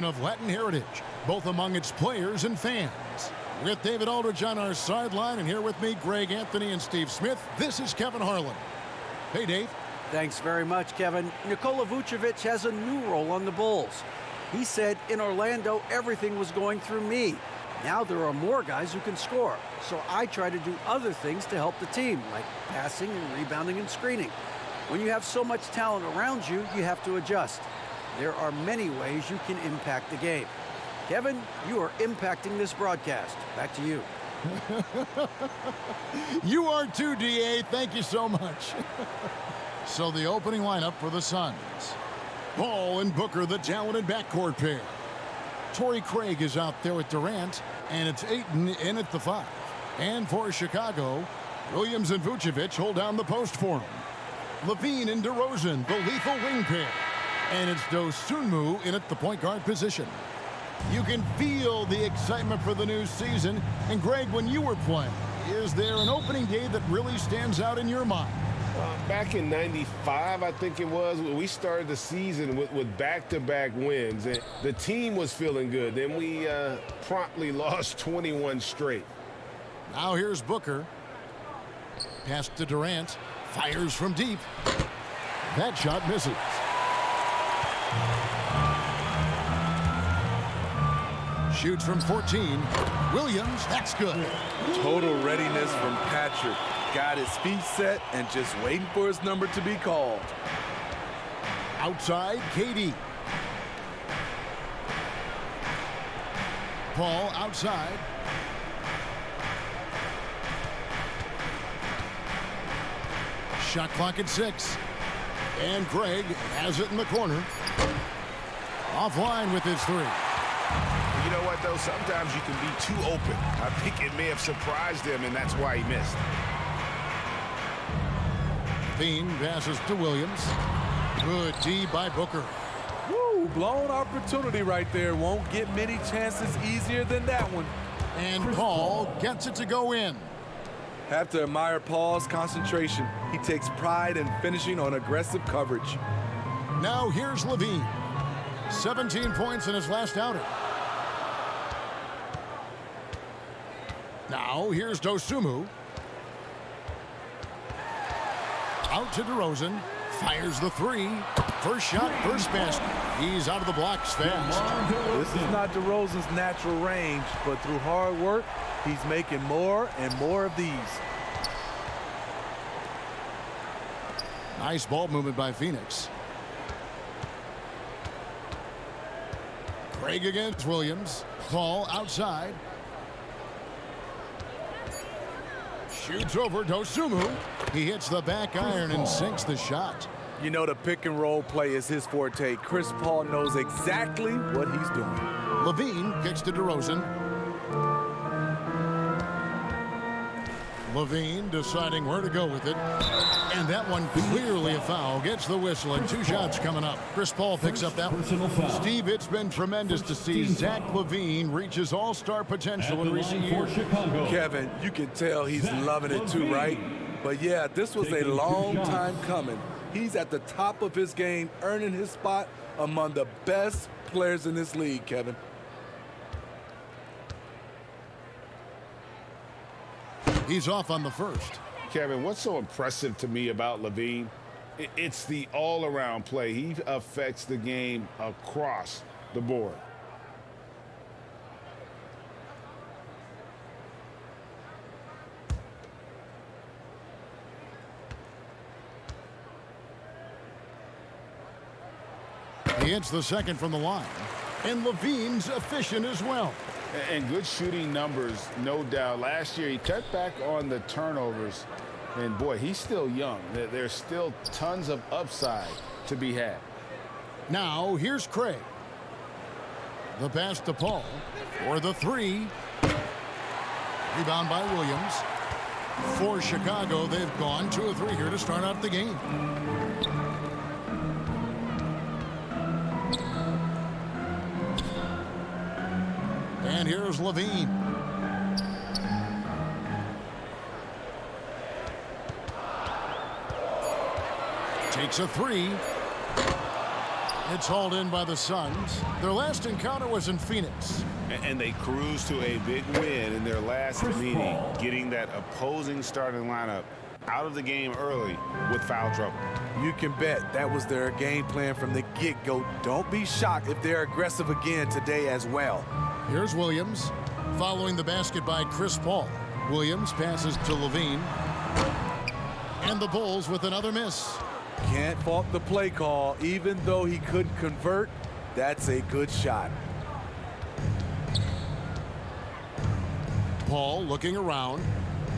Of Latin heritage, both among its players and fans. With David Aldridge on our sideline, and here with me, Greg Anthony and Steve Smith, this is Kevin Harlan. Hey, Dave. Thanks very much, Kevin. Nikola Vucevic has a new role on the Bulls. He said, in Orlando, everything was going through me. Now there are more guys who can score, so I try to do other things to help the team, like passing and rebounding and screening. When you have so much talent around you, you have to adjust. There are many ways you can impact the game. Kevin, you are impacting this broadcast. Back to you. You are too, DA. Thank you so much. So the opening lineup for the Suns. Paul and Booker, the talented backcourt pair. Torrey Craig is out there with Durant, and it's Ayton in at the 5. And for Chicago, Williams and Vucevic hold down the post for him. Lavine and DeRozan, the lethal wing pair. And it's Dosunmu in at the point guard position. You can feel the excitement for the new season. And Greg, when you were playing, is there an opening day that really stands out in your mind? Back in '95, I think it was, we started the season with back-to-back wins. And the team was feeling good. Then we promptly lost 21 straight. Now here's Booker. Pass to Durant. Fires from deep. That shot misses. Shoots from 14. Williams, that's good. Total readiness from Patrick. Got his feet set and just waiting for his number to be called. Outside, KD. Paul outside. Shot clock at 6. And Craig has it in the corner. Offline with his 3. You know what, though? Sometimes you can be too open. I think it may have surprised him, and that's why he missed. Lavine passes to Williams. Good D by Booker. Woo, blown opportunity right there. Won't get many chances easier than that one. And Paul gets it to go in. Have to admire Paul's concentration. He takes pride in finishing on aggressive coverage. Now here's Lavine. 17 points in his last outing. Now here's Dosunmu. Out to DeRozan. Fires the 3. First shot, first basket. He's out of the blocks fast. This is not DeRozan's natural range, but through hard work, he's making more and more of these. Nice ball movement by Phoenix. Craig against Williams. Paul outside. Shoots over Dosunmu. He hits the back iron and sinks the shot. You know, the pick and roll play is his forte. Chris Paul knows exactly what he's doing. Lavine kicks to DeRozan. Lavine deciding where to go with it. And that one clearly a foul. Gets the whistle and 2 shots coming up. Chris Paul picks up that one. Steve, it's been tremendous to see Zach Lavine reach his all-star potential in recent years. Kevin, you can tell he's loving it too, right? But yeah, this was a long time coming. He's at the top of his game, earning his spot among the best players in this league, Kevin. He's off on the first. Kevin, what's so impressive to me about Lavine? It's the all-around play. He affects the game across the board. He hits the second from the line. And Lavine's efficient as well. And good shooting numbers, no doubt. Last year, he cut back on the turnovers. And, boy, he's still young. There's still tons of upside to be had. Now, here's Craig. The pass to Paul for the 3. Rebound by Williams. For Chicago, they've gone 2 of 3 here to start out the game. And here's Lavine. Takes a 3. It's hauled in by the Suns. Their last encounter was in Phoenix. And they cruised to a big win in their last meeting, getting that opposing starting lineup out of the game early with foul trouble. You can bet that was their game plan from the get-go. Don't be shocked if they're aggressive again today as well. Here's Williams, following the basket by Chris Paul. Williams passes to Lavine. And the Bulls with another miss. Can't fault the play call. Even though he couldn't convert, that's a good shot. Paul looking around,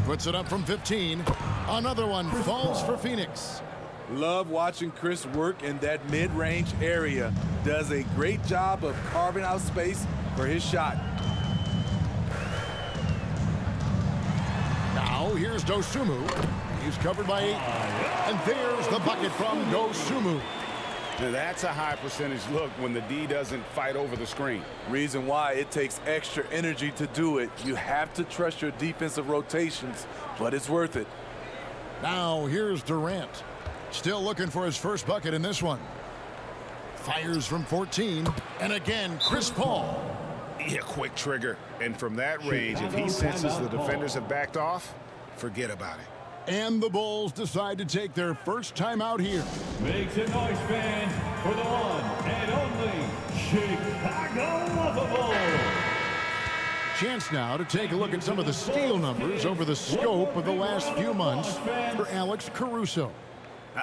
puts it up from 15. Another one falls for Phoenix. Love watching Chris work in that mid-range area. Does a great job of carving out space for his shot. Now here's Dosunmu. He's covered by 8. And there's the bucket from Dosunmu. Now that's a high percentage look when the D doesn't fight over the screen. Reason why it takes extra energy to do it. You have to trust your defensive rotations, but it's worth it. Now here's Durant. Still looking for his first bucket in this one. Fires from 14. And again, Chris Paul. Yeah, quick trigger. And from that range, if he senses the defenders have backed off, forget about it. And the Bulls decide to take their first time out here. Make some noise, fans, for the one and only Chicago Bulls. Chance now to take a look at some of the steal numbers over the scope of the last few months for Alex Caruso.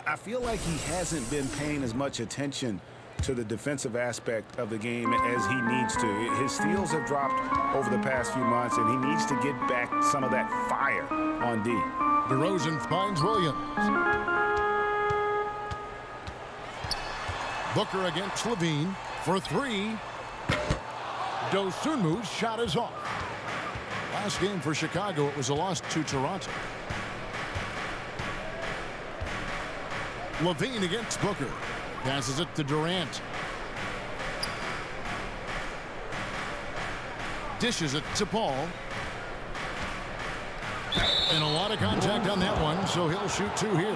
I feel like he hasn't been paying as much attention to the defensive aspect of the game as he needs to. His steals have dropped over the past few months, and he needs to get back some of that fire on D. DeRozan finds Williams. Booker against Lavine for 3. Dosunmu's shot is off. Last game for Chicago, it was a loss to Toronto. Lavine against Booker. Passes it to Durant. Dishes it to Paul. And a lot of contact on that one, so he'll shoot 2 here.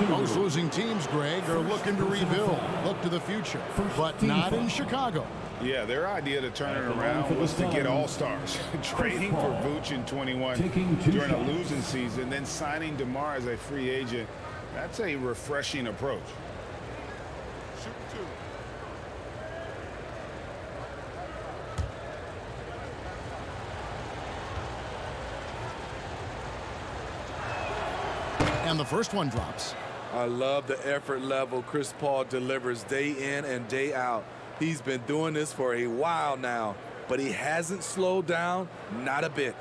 Most losing teams, Greg, are looking to rebuild, look to the future, but not in Chicago. Yeah, their idea to turn it around was to get all-stars. Trading for Vooch in 21 during a losing season, then signing DeMar as a free agent. That's a refreshing approach. And the first one drops. I love the effort level Chris Paul delivers day in and day out. He's been doing this for a while now, but he hasn't slowed down, not a bit.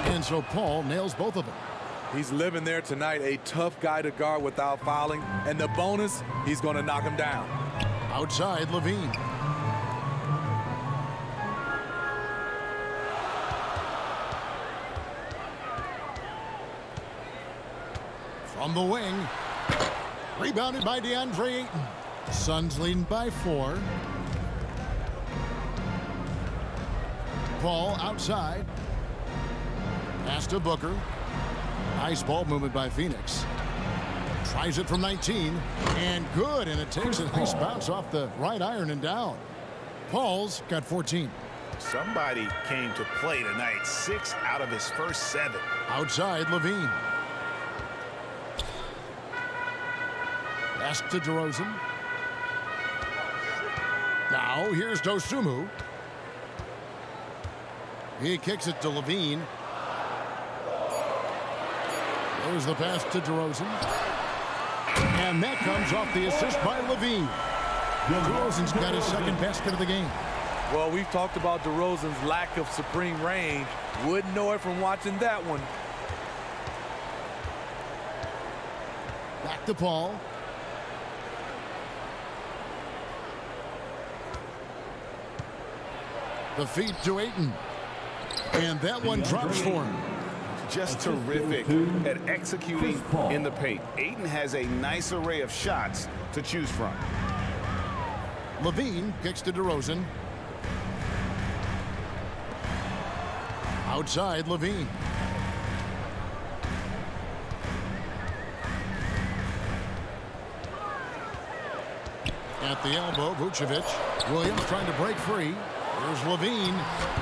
And so Paul nails both of them. He's living there tonight, a tough guy to guard without fouling, and the bonus, he's going to knock him down. Outside, Lavine. From the wing. Rebounded by DeAndre Ayton. Suns leading by 4. Paul outside. Pass to Booker. Nice ball movement by Phoenix. Tries it from 19. And good. And it takes a nice bounce off the right iron and down. Paul's got 14. Somebody came to play tonight. 6 out of his first 7. Outside, Lavine. Pass to DeRozan. Now here's Dosunmu. He kicks it to Lavine. There's the pass to DeRozan. And that comes off the assist by Lavine. DeRozan's got his second basket of the game. Well, we've talked about DeRozan's lack of supreme range. Wouldn't know it from watching that one. Back to Paul. The feed to Ayton. And that one drops for him. Just terrific at executing in the paint. Ayton has a nice array of shots to choose from. Lavine kicks to DeRozan. Outside, Lavine. At the elbow, Vucevic. Williams trying to break free. Here's Lavine.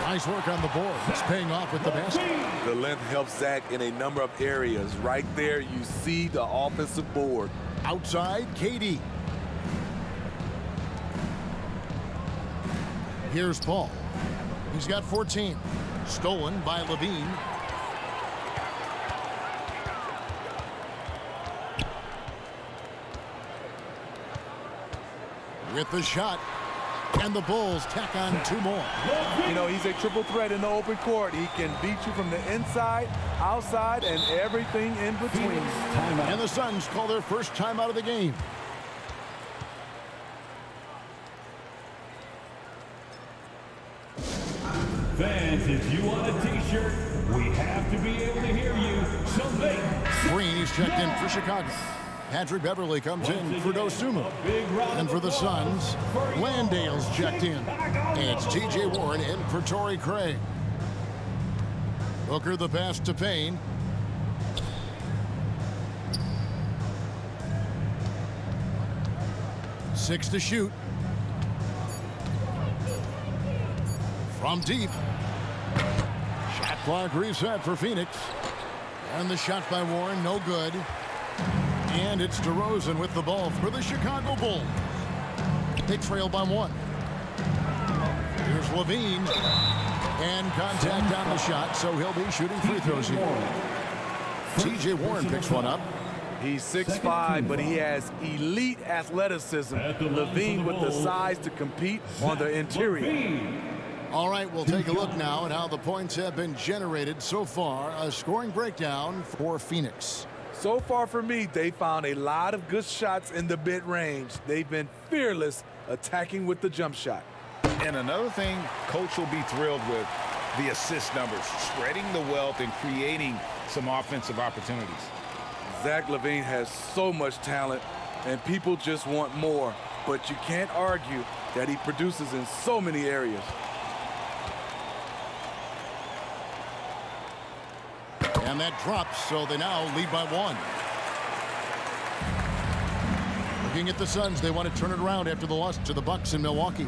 Nice work on the board. It's paying off with the basket. The length helps Zach in a number of areas. Right there, you see the offensive board. Outside, KD. Here's Paul. He's got 14. Stolen by Lavine. With the shot. And the Bulls tack on 2 more. You know, he's a triple threat in the open court. He can beat you from the inside, outside, and everything in between. And the Suns call their first timeout of the game. Fans, if you want a t-shirt, we have to be able to hear you. So make Green is checked in for Chicago. Patrick Beverly comes in for Dosunmu. And for the Suns, Landale's checked in. And it's T.J. Warren in for Torrey Craig. Booker the pass to Payne. Six to shoot. From deep. Shot clock reset for Phoenix. And the shot by Warren, no good. And it's DeRozan with the ball for the Chicago Bulls. They trail by 1. Here's Lavine. And contact on the shot, so he'll be shooting free throws here. T.J. Warren picks one up. He's 6'5", but he has elite athleticism. Lavine with the size to compete on the interior. All right, we'll take a look now at how the points have been generated so far. A scoring breakdown for Phoenix. So far for me, they found a lot of good shots in the mid-range. They've been fearless attacking with the jump shot. And another thing Coach will be thrilled with, the assist numbers, spreading the wealth and creating some offensive opportunities. Zach Lavine has so much talent, and people just want more. But you can't argue that he produces in so many areas. And that drops, so they now lead by 1. Looking at the Suns, they want to turn it around after the loss to the Bucks in Milwaukee.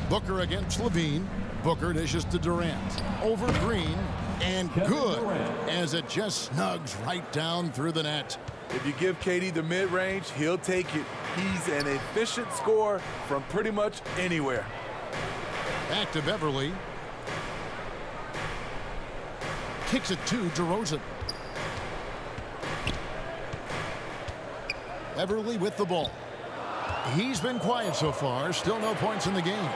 Booker against Lavine. Booker dishes to Durant. Over Green, and good, as it just snugs right down through the net. If you give KD the mid-range, he'll take it. He's an efficient scorer from pretty much anywhere. Back to Beverly. Kicks it to DeRozan. Beverly with the ball. He's been quiet so far. Still no points in the game.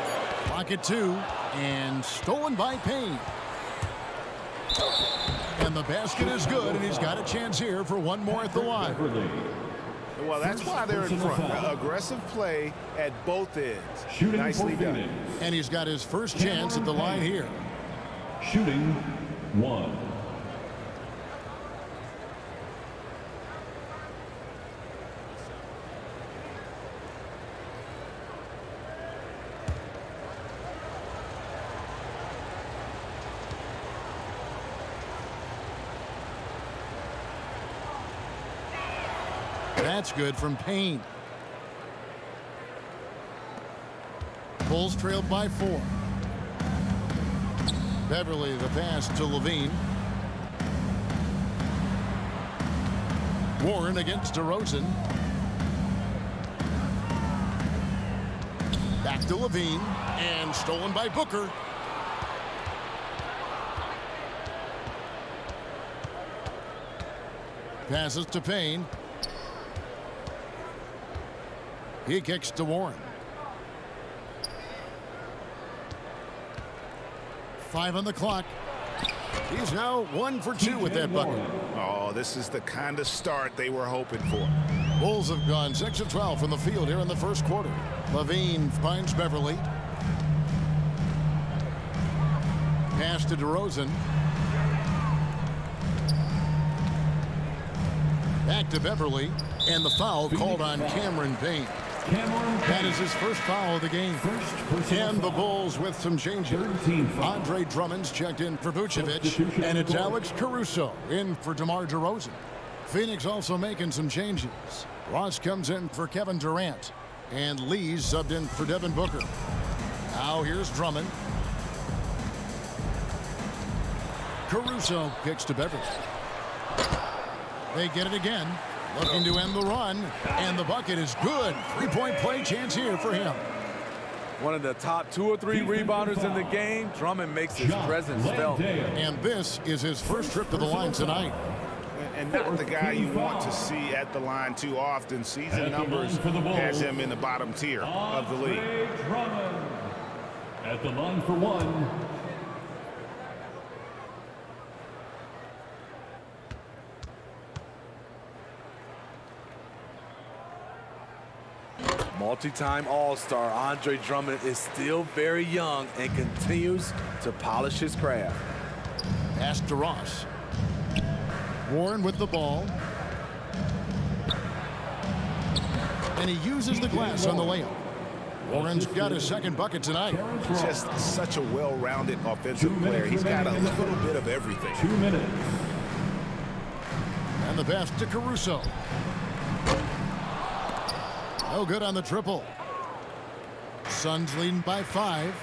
Clock at 2. And stolen by Payne. And the basket is good, and he's got a chance here for one more at the line. Well, that's why they're in front. Aggressive play at both ends. Nicely done. And he's got his first chance at the line here. Shooting 1. That's good from Payne. Bulls trailed by 4. Beverly the pass to Lavine. Warren against DeRozan. Back to Lavine, and stolen by Booker. Passes to Payne. He kicks to Warren. 5 on the clock. He's now 1 for 2 with that bucket. Oh, this is the kind of start they were hoping for. Bulls have gone 6 of 12 from the field here in the first quarter. Lavine finds Beverly. Pass to DeRozan. Back to Beverly. And the foul called on Cameron Payne. That is his first foul of the game. And the Bulls with some changes. Andre Drummond's checked in for Vucevic. And it's Alex Caruso in for DeMar DeRozan. Phoenix also making some changes. Ross comes in for Kevin Durant. And Lee's subbed in for Devin Booker. Now here's Drummond. Caruso kicks to Beverly. They get it again. Looking to end the run. And the bucket is good. Three-point play chance here for him. One of the top 2 or 3 rebounders in the game. Drummond makes his presence felt. And this is his first trip to the line tonight. And not the guy you want to see at the line too often. Season numbers has him in the bottom tier of the league. At the line for one. Multi-time All-Star Andre Drummond is still very young and continues to polish his craft. Pass to Ross. Warren with the ball. And he uses the glass on the layup. Warren's got his second bucket tonight. Just such a well-rounded offensive player. He's got a little bit of everything. 2 minutes. And the pass to Caruso. No good on the triple. Suns leading by 5.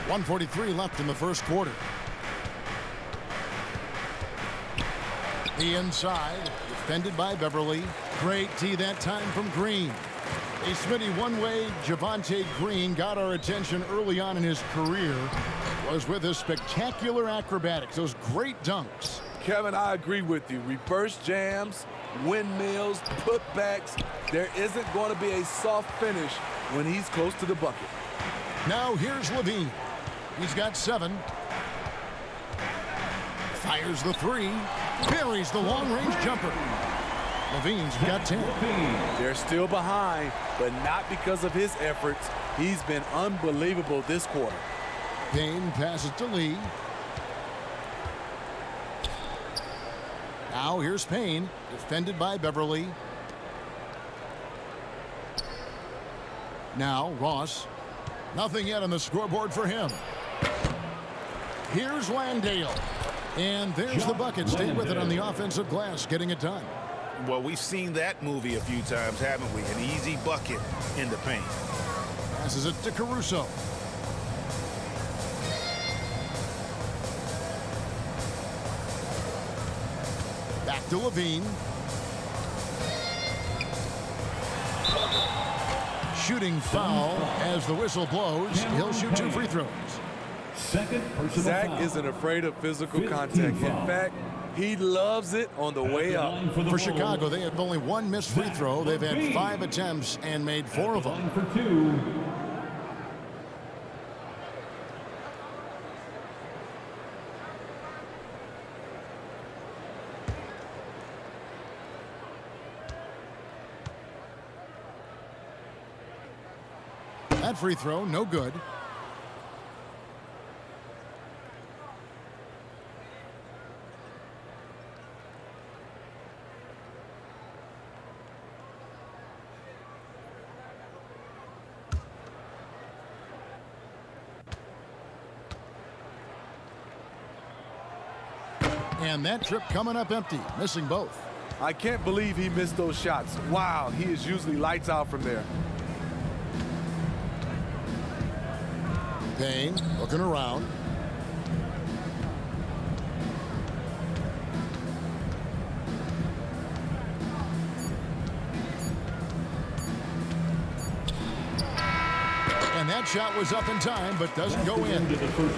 1:43 left in the first quarter. The inside, defended by Beverly. Great tee that time from Green. A Smitty one-way, Javonte Green got our attention early on in his career. Was with his spectacular acrobatics, those great dunks. Kevin, I agree with you. Reverse jams, windmills, putbacks. There isn't going to be a soft finish when he's close to the bucket. Now here's Lavine. He's got 7. Fires the 3. Buries the long-range jumper. Lavine's got 10. They're still behind, but not because of his efforts. He's been unbelievable this quarter. Payne passes to Lee. Now here's Payne, defended by Beverly. Now Ross. Nothing yet on the scoreboard for him. Here's Landale. And there's the bucket. Stay with it on the offensive glass, getting it done. Well, we've seen that movie a few times, haven't we? An easy bucket in the paint. Passes it to Caruso. Back to Lavine. Shooting foul as the whistle blows. He'll shoot 2 free throws. Second personal Zach foul. isn't afraid of physical contact. In fact, he loves it on the way up. For Chicago, they have only 1 missed free throw. They've had 5 attempts and made 4 of them. Line for 2. That free throw, no good. And that trip coming up empty, missing both. I can't believe he missed those shots. Wow, he is usually lights out from there. Payne looking around. And that shot was up in time, but doesn't go in.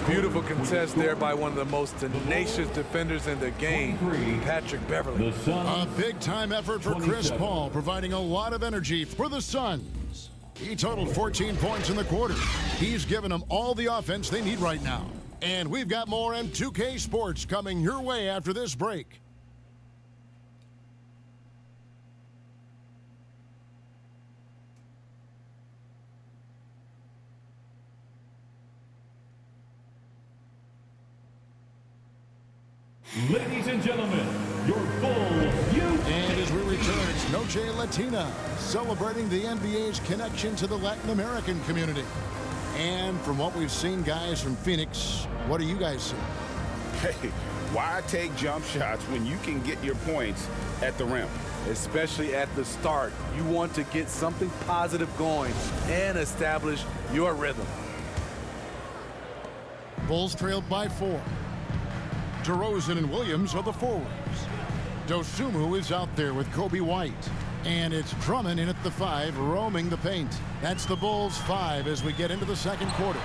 Beautiful contest there by one of the most tenacious defenders in the game, Patrick Beverly. A big-time effort for Chris Paul, providing a lot of energy for the Suns. He totaled 14 points in the quarter. He's given them all the offense they need right now. And we've got more M2K Sports coming your way after this break. Ladies and gentlemen, your full youth. And as we return, it's Noche Latina, celebrating the NBA's connection to the Latin American community. And from what we've seen, guys, from Phoenix, what do you guys see? Hey, why take jump shots when you can get your points at the rim? Especially at the start. You want to get something positive going and establish your rhythm. Bulls trailed by 4. DeRozan and Williams are the forwards. Dosunmu is out there with Kobe White. And it's Drummond in at the 5, roaming the paint. That's the Bulls' 5 as we get into the second quarter.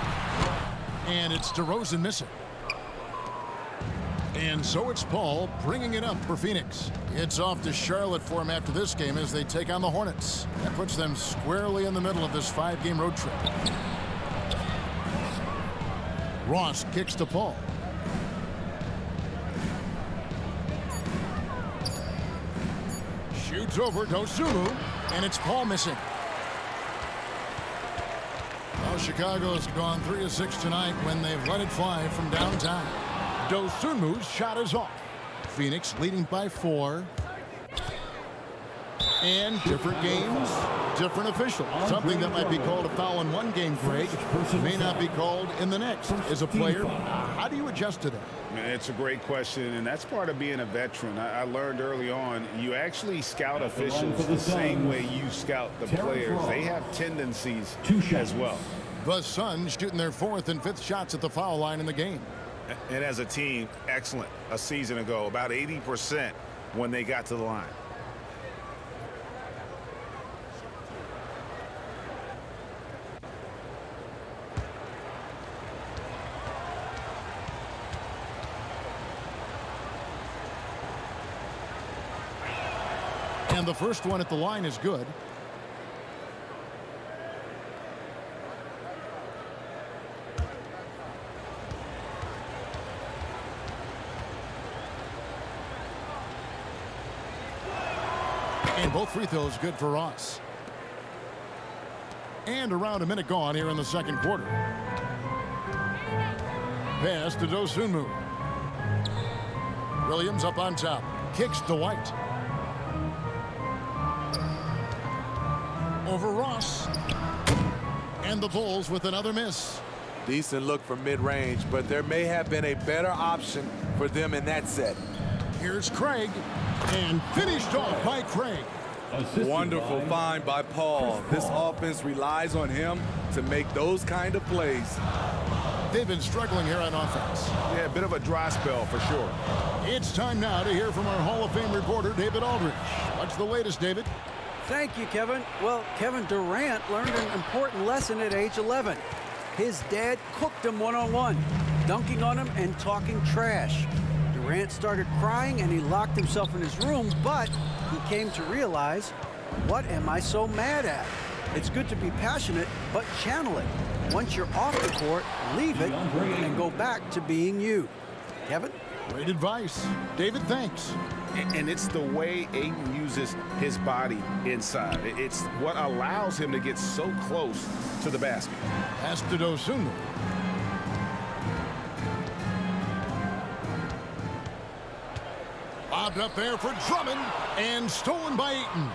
And it's DeRozan missing. And so it's Paul bringing it up for Phoenix. It's off to Charlotte for him after this game as they take on the Hornets. That puts them squarely in the middle of this 5-game road trip. Ross kicks to Paul. Shoots over Dosunmu, and it's Paul missing. Well, Chicago's gone 3 of 6 tonight when they've let it fly from downtown. Dosunmu's shot is off. Phoenix leading by 4. And different games, different officials. Something that might be called a foul in one game, Craig, may not be called in the next. As a player, how do you adjust to that? It's a great question, and that's part of being a veteran. I learned early on, you actually scout officials the same way you scout the players. They have tendencies as well. The Suns shooting their 4th and 5th shots at the foul line in the game. And as a team, excellent a season ago, about 80% when they got to the line. And the first one at the line is good. And both free throws good for Ross. And around a minute gone here in the second quarter. Pass to Dosunmu. Williams up on top. Kicks to White. Over Ross. And the Bulls with another miss. Decent look from mid-range, but there may have been a better option for them in that set. Here's Craig. And finished off by Craig. Wonderful find by Paul. This offense relies on him to make those kind of plays. They've been struggling here on offense. Yeah, a bit of a dry spell for sure. It's time now to hear from our Hall of Fame reporter, David Aldridge. What's the latest, David? Thank you, Kevin. Well, Kevin Durant learned an important lesson at age 11. His dad cooked him one-on-one, dunking on him and talking trash. Durant started crying and he locked himself in his room, but he came to realize, what am I so mad at? It's good to be passionate, but channel it. Once you're off the court, leave it and go back to being you. Kevin? Great advice. David, thanks. And it's the way Aiden uses his body inside. It's what allows him to get so close to the basket. Pass to Dosunmu. Bobbed up there for Drummond and stolen by Ayton.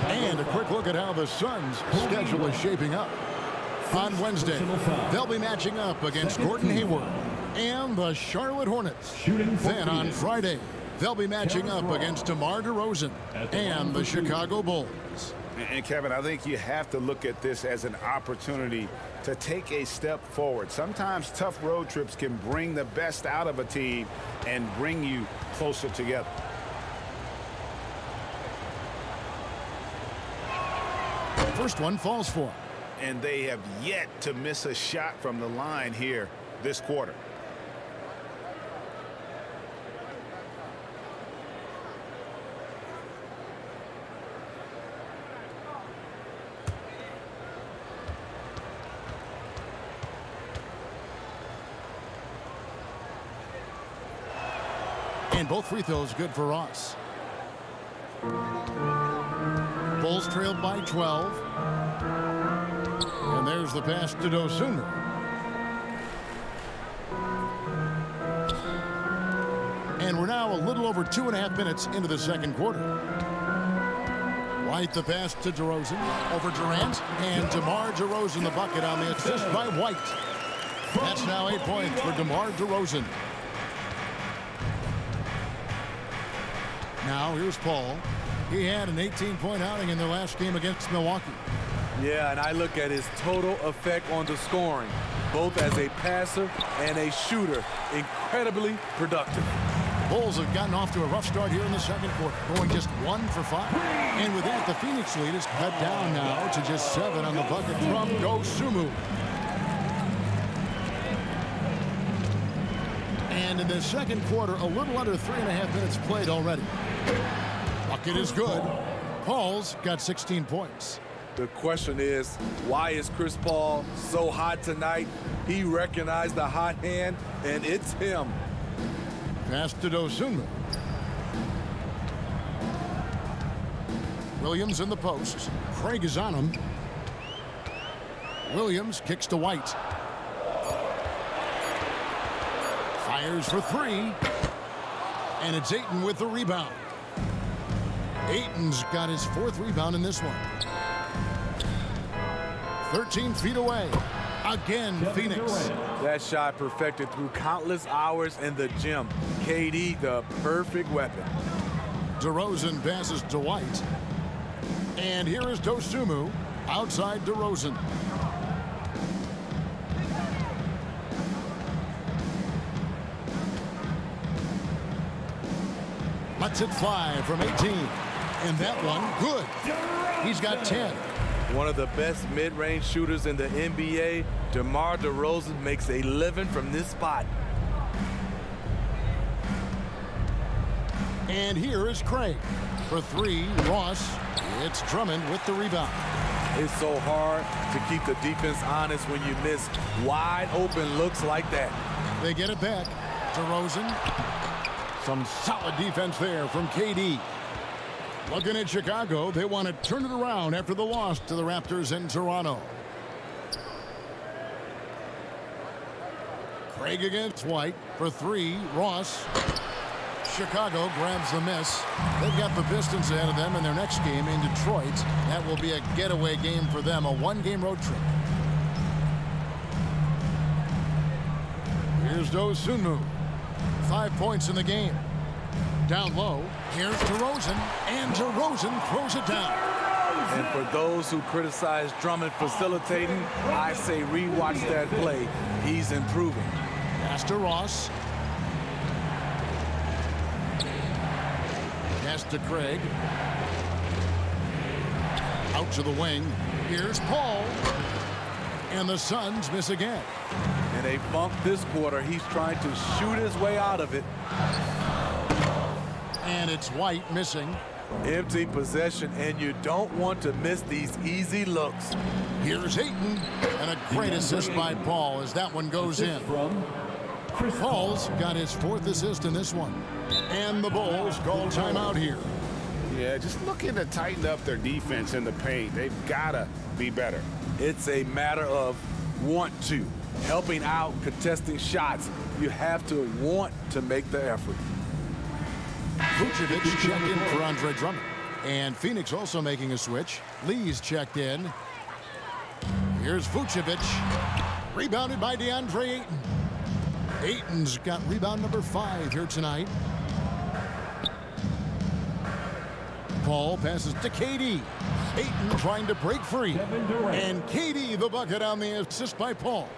And a quick look at how the Suns' schedule is shaping up. On Wednesday, they'll be matching up against Gordon Hayward and the Charlotte Hornets. Then on Friday, they'll be matching up against DeMar DeRozan and the Chicago Bulls. And Kevin, I think you have to look at this as an opportunity to take a step forward. Sometimes tough road trips can bring the best out of a team and bring you closer together. First one falls for him. And they have yet to miss a shot from the line here this quarter. And both free throws good for Ross. Bulls trailed by 12. And there's the pass to Dosunmu. And we're now a little over 2.5 minutes into the second quarter. White the pass to DeRozan over Durant. And DeMar DeRozan the bucket on the assist by White. That's now 8 points for DeMar DeRozan. Now here's Paul. He had an 18-point outing in their last game against Milwaukee. Yeah, and I look at his total effect on the scoring, both as a passer and a shooter. Incredibly productive. The Bulls have gotten off to a rough start here in the second quarter, going just 1 for 5. And with that, the Phoenix lead is cut down now to just 7 on the bucket from Dosunmu. And in the second quarter, a little under 3.5 minutes played already. Bucket is good. Paul's got 16 points. The question is, why is Chris Paul so hot tonight? He recognized the hot hand, and it's him. Pass to Dosunmu. Williams in the post. Craig is on him. Williams kicks to White. Fires for 3. And it's Ayton with the rebound. Ayton's got his 4th rebound in this one. 13 feet away. Again, Phoenix. That shot perfected through countless hours in the gym. KD, the perfect weapon. DeRozan passes to White. And here is Dosunmu outside DeRozan. Lets it fly from 18. And that one, good. He's got 10. One of the best mid-range shooters in the NBA, DeMar DeRozan makes a living from this spot. And here is Craig. For 3, Ross. It's Drummond with the rebound. It's so hard to keep the defense honest when you miss wide open looks like that. They get it back. DeRozan. Some solid defense there from KD. Looking at Chicago, they want to turn it around after the loss to the Raptors in Toronto. Craig against White for 3. Ross. Chicago grabs the miss. They've got the Pistons ahead of them in their next game in Detroit. That will be a getaway game for them, a 1-game road trip. Here's Dosunmu. 5 points in the game. Down low, here's DeRozan, and DeRozan throws it down. And for those who criticize Drummond facilitating, I say rewatch that play. He's improving. Pass to Ross. Pass to Craig. Out to the wing. Here's Paul. And the Suns miss again. In a funk this quarter, he's trying to shoot his way out of it. And it's White missing. Empty possession, and you don't want to miss these easy looks. Here's Ayton, and a great assist by Paul as that one goes in. Paul's got his 4th assist in this one. And the Bulls call timeout here. Yeah, just looking to tighten up their defense in the paint. They've got to be better. It's a matter of want to. Helping out, contesting shots. You have to want to make the effort. Vucevic checked in for Andre Drummond. And Phoenix also making a switch. Lee's checked in. Here's Vucevic. Rebounded by DeAndre Ayton. Ayton's got rebound number 5 here tonight. Paul passes to KD. Ayton trying to break free. And KD the bucket on the assist by Paul.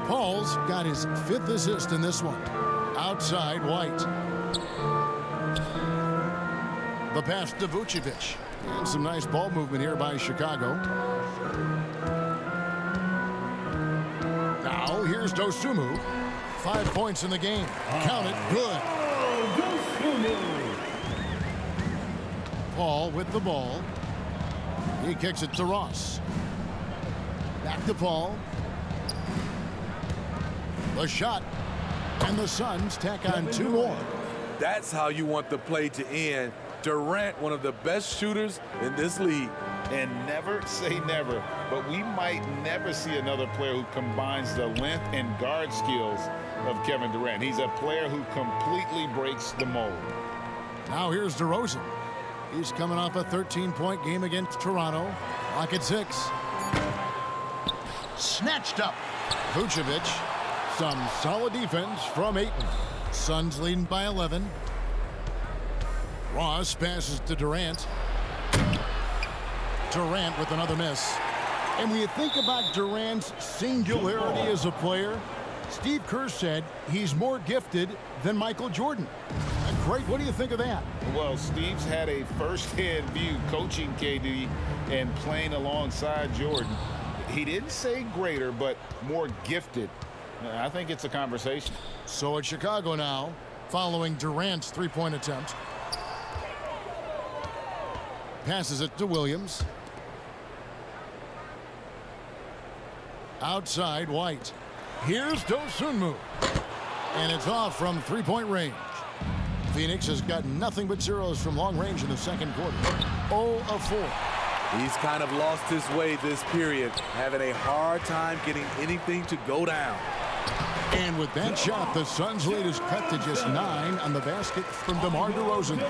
Paul's got his 5th assist in this one. Outside White. The pass to Vucevic. And some nice ball movement here by Chicago. Now here's Dosunmu. 5 points in the game. Count it. Good. Paul with the ball. He kicks it to Ross. Back to Paul. The shot. And the Suns tack on 2 more. That's how you want the play to end. Durant, one of the best shooters in this league. And never say never, but we might never see another player who combines the length and guard skills of Kevin Durant. He's a player who completely breaks the mold. Now here's DeRozan. He's coming off a 13-point game against Toronto. Clock at 6. Snatched up. Vucevic. Some solid defense from Ayton. Suns leading by 11. Ross passes to Durant. Durant with another miss. And when you think about Durant's singularity as a player, Steve Kerr said he's more gifted than Michael Jordan. Craig, what do you think of that? Well, Steve's had a first-hand view coaching KD and playing alongside Jordan. He didn't say greater, but more gifted. I think it's a conversation. So it's Chicago now, following Durant's three-point attempt. Passes it to Williams. Outside, White. Here's Dosunmu. And it's off from three-point range. Phoenix has got nothing but zeros from long range in the second quarter. 0 of 4. He's kind of lost his way this period, having a hard time getting anything to go down. And with that shot, the Suns' lead is cut to just 9 on the basket from DeMar DeRozan.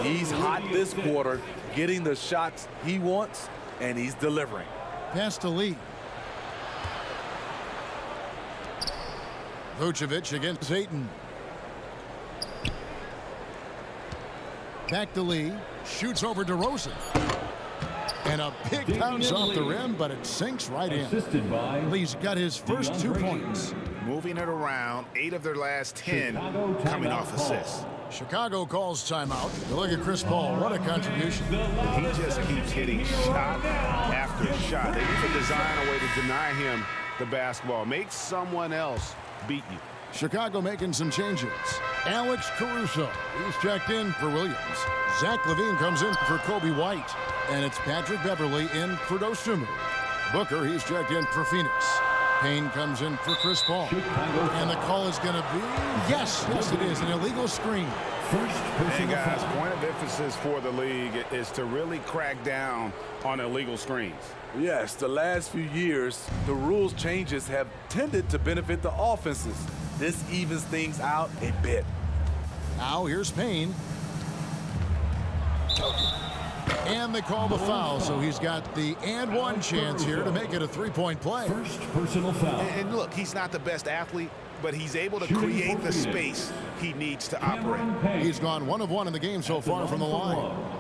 He's hot this quarter, getting the shots he wants, and he's delivering. Pass to Lee. Vucevic against Ayton. Back to Lee. Shoots over DeRozan. And a big bounce off the rim, but it sinks right in. Lee's got his first 2 points. Moving it around, 8 of their last 10 coming off assists. Chicago calls timeout. Look at Chris Paul. What a contribution. He just keeps hitting shot after shot. They need to design a way to deny him the basketball. Make someone else beat you. Chicago making some changes. Alex Caruso. He's checked in for Williams. Zach Lavine comes in for Kobe White. And it's Patrick Beverly in for Dosunmu. Booker, he's checked in for Phoenix. Payne comes in for Chris Paul. And the call is going to be, yes, it is, an illegal screen. Hey guys, point of emphasis for the league is to really crack down on illegal screens. Yes, the last few years, the rules changes have tended to benefit the offenses. This evens things out a bit. Now here's Payne. And they call the foul, so he's got the and one chance here to make it a three-point play. First personal foul. And look, he's not the best athlete, but he's able to create the space he needs to operate. He's gone 1 of 1 in the game so far from the line.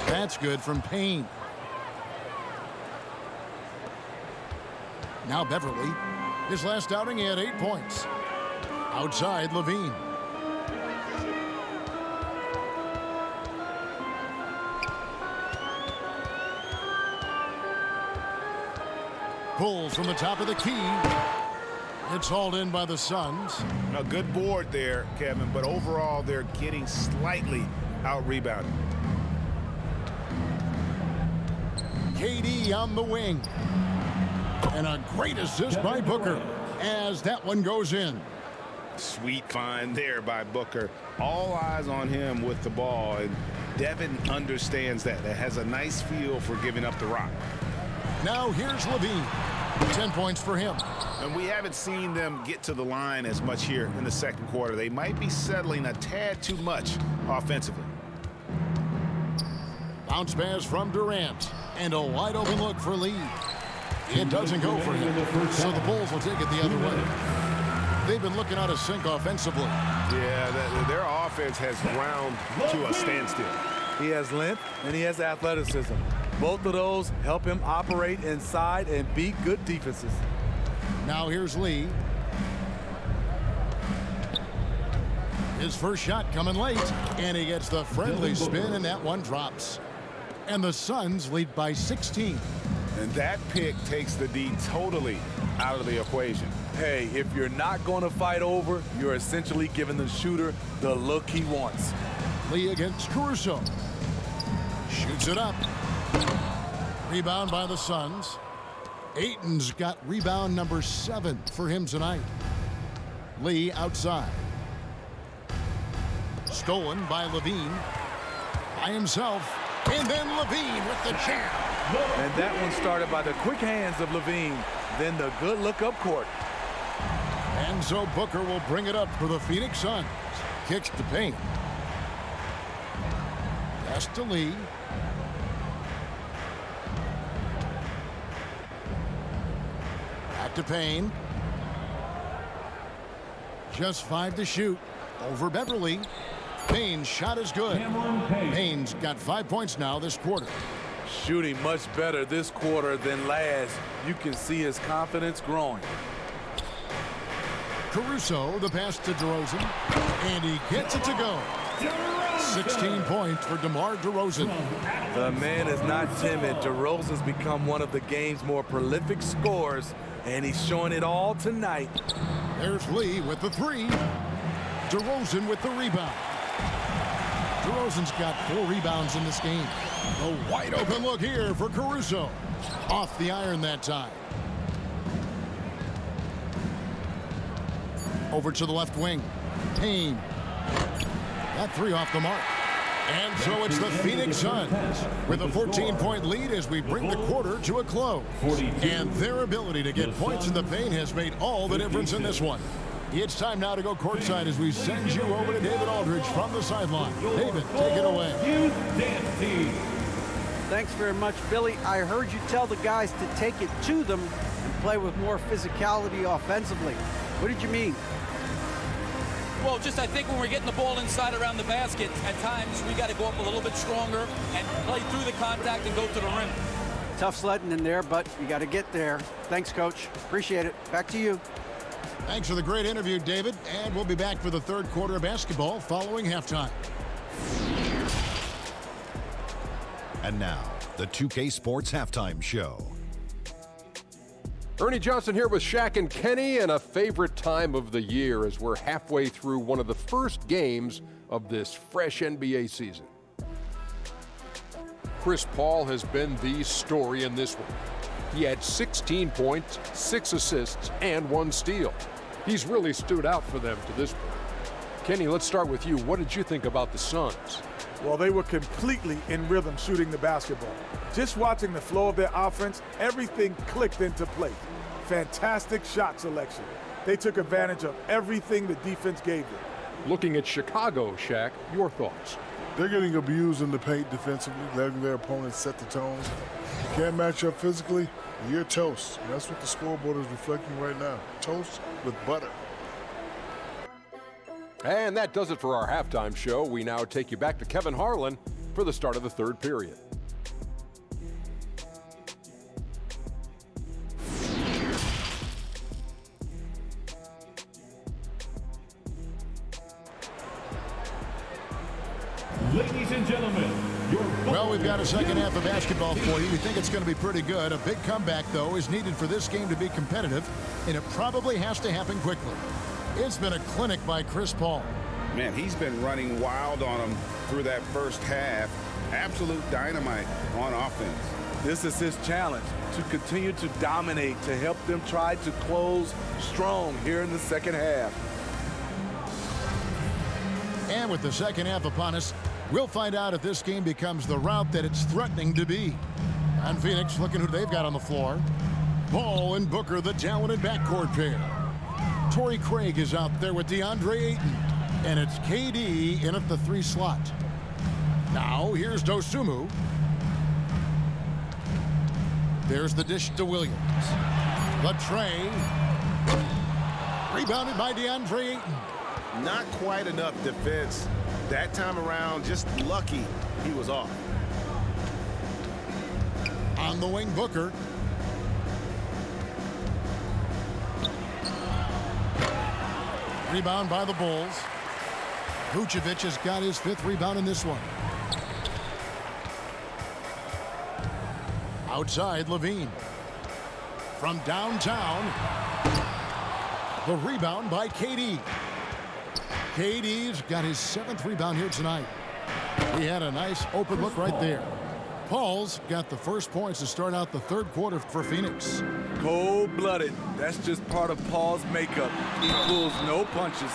That's good from Payne. Now Beverly. His last outing, he had 8 points. Outside, Lavine. Pulls from the top of the key. It's hauled in by the Suns. A good board there, Kevin, but overall they're getting slightly out-rebounded. KD on the wing. And a great assist by Booker as that one goes in. Sweet find there by Booker. All eyes on him with the ball, and Devin understands that. That has a nice feel for giving up the rock. Now here's Lavine. 10 points for him. And we haven't seen them get to the line as much here in the second quarter. They might be settling a tad too much offensively. Bounce pass from Durant. And a wide open look for Lee. It doesn't go for him. So the Bulls will take it the other way. They've been looking out of sync offensively. Yeah, their offense has ground to a standstill. He has length and he has athleticism. Both of those help him operate inside and beat good defenses. Now here's Lee. His first shot coming late. And he gets the friendly spin, and that one drops. And the Suns lead by 16. And that pick takes the D totally out of the equation. Hey, if you're not going to fight over, you're essentially giving the shooter the look he wants. Lee against Caruso. Shoots it up. Rebound by the Suns. Ayton's got rebound number 7 for him tonight. Lee outside. Stolen by Lavine. By himself. And then Lavine with the jam. And that one started by the quick hands of Lavine, then the good look up court. And so Booker will bring it up for the Phoenix Suns. Kicks to Payne. Pass to Lee. Back to Payne. Just 5 to shoot. Over Beverly. Payne's shot is good. Payne's got 5 points now this quarter. Shooting much better this quarter than last. You can see his confidence growing. Caruso, the pass to DeRozan. And he gets it to go. 16 points for DeMar DeRozan. The man is not timid. DeRozan's become one of the game's more prolific scorers, and he's showing it all tonight. There's Lee with the 3. DeRozan with the rebound. DeRozan's got 4 rebounds in this game. A wide open look here for Caruso. Off the iron that time. Over to the left wing. Payne. That 3 off the mark. And so it's the Phoenix Suns with a 14-point lead as we bring the quarter to a close. And their ability to get points in the paint has made all the difference in this one. It's time now to go courtside as we send you over to David Aldridge from the sideline. David, take it away. Thanks very much, Billy. I heard you tell the guys to take it to them and play with more physicality offensively. What did you mean? Well, just I think when we're getting the ball inside around the basket, at times we got to go up a little bit stronger and play through the contact and go to the rim. Tough sledding in there, but you got to get there. Thanks, Coach. Appreciate it. Back to you. Thanks for the great interview, David. And we'll be back for the third quarter of basketball following halftime. And now, the 2K Sports Halftime Show. Ernie Johnson here with Shaq and Kenny, and a favorite time of the year as we're halfway through one of the first games of this fresh NBA season. Chris Paul has been the story in this one. He had 16 points, 6 assists, and 1 steal. He's really stood out for them to this point. Kenny, let's start with you. What did you think about the Suns? Well, they were completely in rhythm shooting the basketball. Just watching the flow of their offense, everything clicked into place. Fantastic shot selection. They took advantage of everything the defense gave them. Looking at Chicago, Shaq, your thoughts? They're getting abused in the paint defensively, letting their opponents set the tone. You can't match up physically, you're toast. And that's what the scoreboard is reflecting right now. Toast with butter. And that does it for our halftime show. We now take you back to Kevin Harlan for the start of the third period. Ladies and gentlemen, well, we've got a second half of basketball for you. We think it's going to be pretty good. A big comeback, though, is needed for this game to be competitive, and it probably has to happen quickly. It's been a clinic by Chris Paul. Man, he's been running wild on them through that first half. Absolute dynamite on offense. This is his challenge, to continue to dominate, to help them try to close strong here in the second half. And with the second half upon us, we'll find out if this game becomes the route that it's threatening to be. And Phoenix, looking who they've got on the floor. Ball and Booker, the talented backcourt pair. Torrey Craig is out there with DeAndre Ayton. And it's KD in at the 3 slot. Now, here's Dosunmu. There's the dish to Williams. The tray. Rebounded by DeAndre Ayton. Not quite enough defense. That time around, just lucky he was off. On the wing, Booker. Rebound by the Bulls. Vucevic has got his 5th rebound in this one. Outside, Lavine. From downtown. The rebound by KD. KD's got his 7th rebound here tonight. He had a nice open look right there. Paul's got the first points to start out the third quarter for Phoenix. Cold-blooded. That's just part of Paul's makeup. He pulls no punches.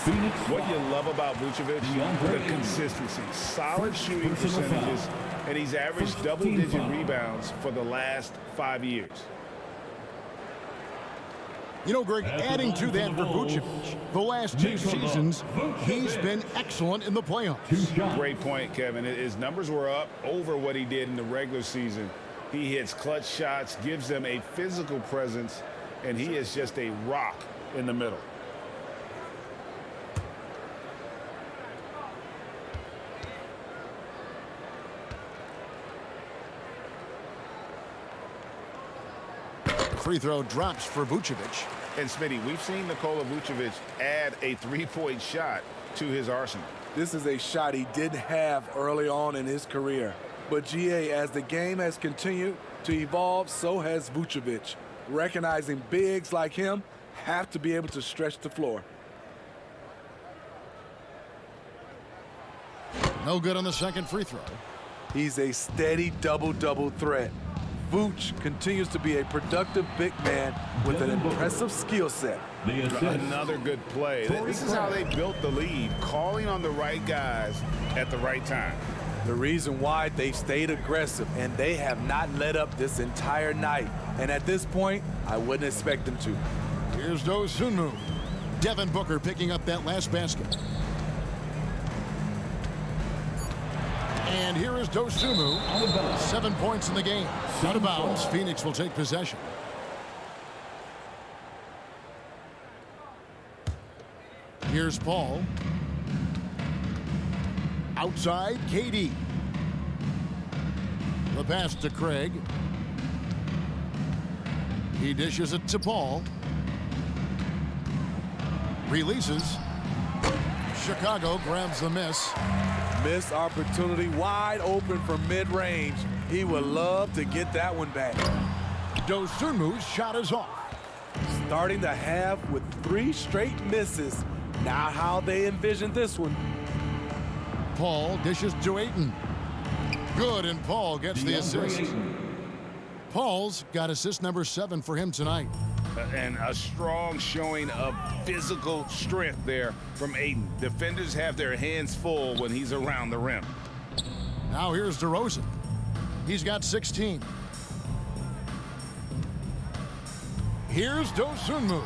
What you love about Vucevic, the consistency. Solid shooting percentages, and he's averaged double-digit rebounds for the last 5 years. You know, Greg, adding to that for Vucevic, the last 2 seasons, he's been excellent in the playoffs. Great point, Kevin. His numbers were up over what he did in the regular season. He hits clutch shots, gives them a physical presence, and he is just a rock in the middle. Free throw drops for Vucevic. And Smitty, we've seen Nikola Vucevic add a three-point shot to his arsenal. This is a shot he didn't have early on in his career. But GA, as the game has continued to evolve, so has Vucevic. Recognizing bigs like him have to be able to stretch the floor. No good on the second free throw. He's a steady double-double threat. Vooch continues to be a productive big man with an impressive skill set. Another good play. This is how they built the lead, calling on the right guys at the right time. The reason why they've stayed aggressive, and they have not let up this entire night. And at this point, I wouldn't expect them to. Here's Dosunmu. Devin Booker picking up that last basket. And here is Dosunmu. 7 points in the game. Out of bounds. Phoenix will take possession. Here's Paul. Outside, KD. The pass to Craig. He dishes it to Paul. Releases. Chicago grabs the miss. Missed opportunity, wide open from mid-range. He would love to get that one back. Dosunmu's shot is off. Starting the half with 3 straight misses. Not how they envisioned this one. Paul dishes to Ayton. Good, and Paul gets the assist. Paul's got assist number 7 for him tonight. And a strong showing of physical strength there from Ayton. Defenders have their hands full when he's around the rim. Now here's DeRozan. He's got 16. Here's Dosunmu.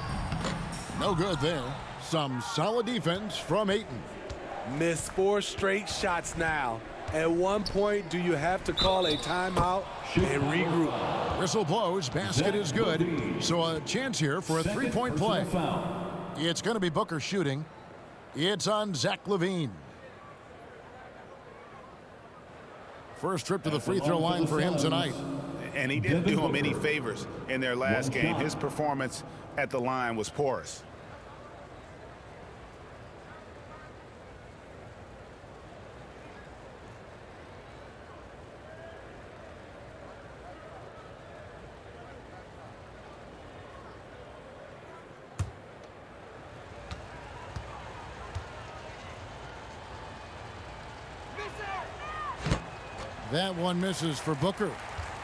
No good there. Some solid defense from Ayton. Missed 4 straight shots now. At one point, do you have to call a timeout and regroup? Whistle blows, basket is good. So a chance here for a 3-point play. It's going to be Booker shooting. It's on Zach Lavine. First trip to the free throw line for him tonight. And he didn't do him any favors in their last game. His performance at the line was porous. That one misses for Booker.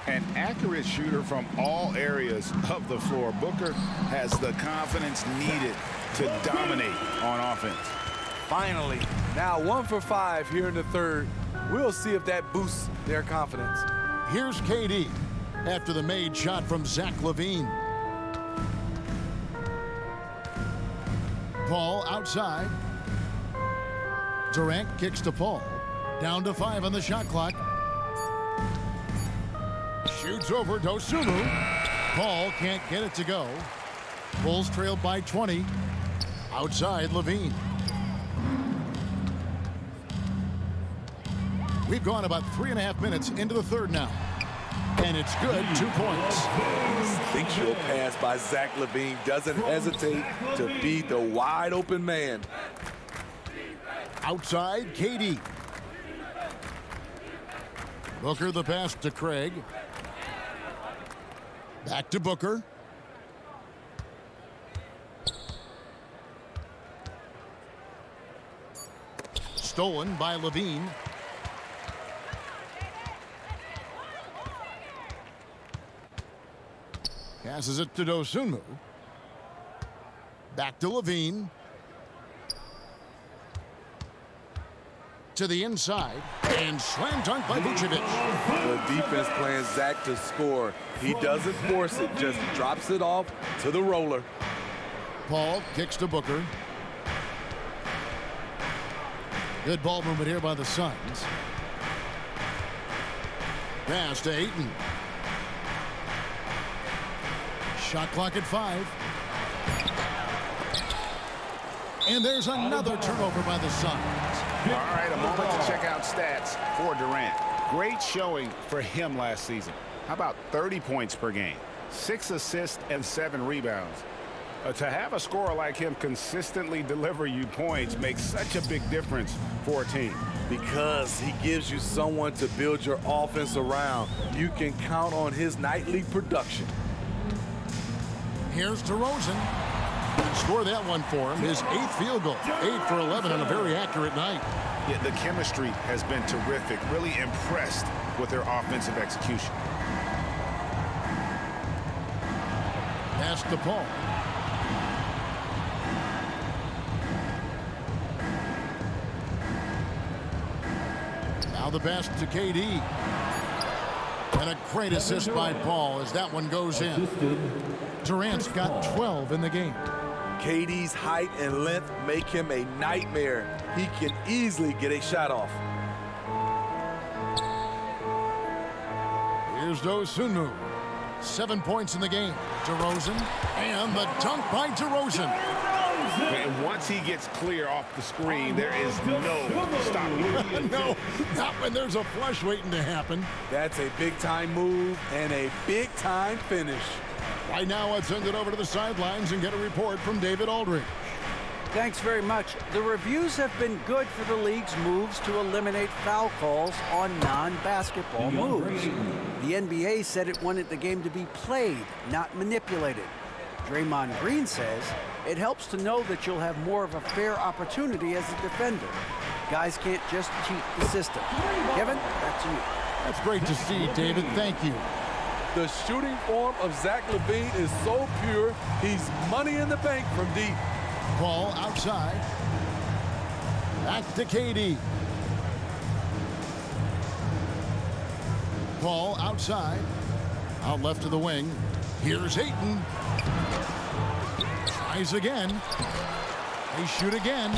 An accurate shooter from all areas of the floor. Booker has the confidence needed to dominate on offense. Finally, now 1 for 5 here in the third. We'll see if that boosts their confidence. Here's KD after the made shot from Zach Lavine. Paul outside. Durant kicks to Paul. Down to 5 on the shot clock. Shoots over Dosunmu. Paul can't get it to go. Bulls trailed by 20. Outside Lavine. We've gone about 3.5 minutes into the third now. And it's good, 2 points. Instinctual pass by Zach Lavine. Doesn't hesitate to beat the wide open man. Outside KD. Booker the pass to Craig. Back to Booker. Stolen by Lavine. Passes it to Dosunmu. Back to Lavine. To the inside, and slam dunk by Vucevic. The defense playing Zach to score. He doesn't force it, just drops it off to the roller. Paul kicks to Booker. Good ball movement here by the Suns. Pass to Ayton. Shot clock at 5. And there's another turnover by the Suns. All right, a moment to check out stats for Durant. Great showing for him last season. How about 30 points per game, 6 assists and 7 rebounds? To have a scorer like him consistently deliver you points makes such a big difference for a team. Because he gives you someone to build your offense around. You can count on his nightly production. Here's DeRozan. Score that one for him. His 8th field goal. 8 for 11 on a very accurate night. Yeah, the chemistry has been terrific. Really impressed with their offensive execution. Pass to Paul. Now the pass to KD. And a great assist by Paul as that one goes in. Durant's got 12 in the game. KD's height and length make him a nightmare. He can easily get a shot off. Here's Dosunmu. 7 points in the game. DeRozan. And the dunk by DeRozan. And once he gets clear off the screen, there is no stopping him. No, not when there's a flush waiting to happen. That's a big-time move and a big-time finish. Right now, let's send it over to the sidelines and get a report from David Aldridge. Thanks very much. The reviews have been good for the league's moves to eliminate foul calls on non-basketball moves. The NBA said it wanted the game to be played, not manipulated. Draymond Green says it helps to know that you'll have more of a fair opportunity as a defender. Guys can't just cheat the system. Kevin, back to you. That's great to see, David. Thank you. The shooting form of Zach Lavine is so pure, he's money in the bank from deep. Ball outside. Back to KD. Ball outside. Out left to the wing. Here's Ayton. Tries again. They shoot again.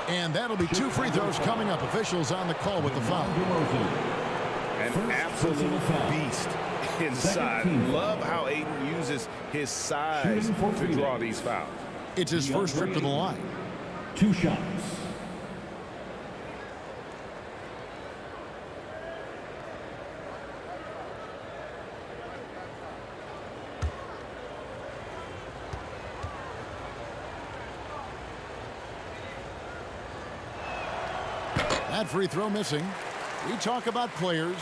And that'll be 2 free throws coming up. Officials on the call with the foul. An absolute beast inside. Love how Ayton uses his size to draw these fouls. It's his first trip to the line. 2 shots. That free throw missing. We talk about players,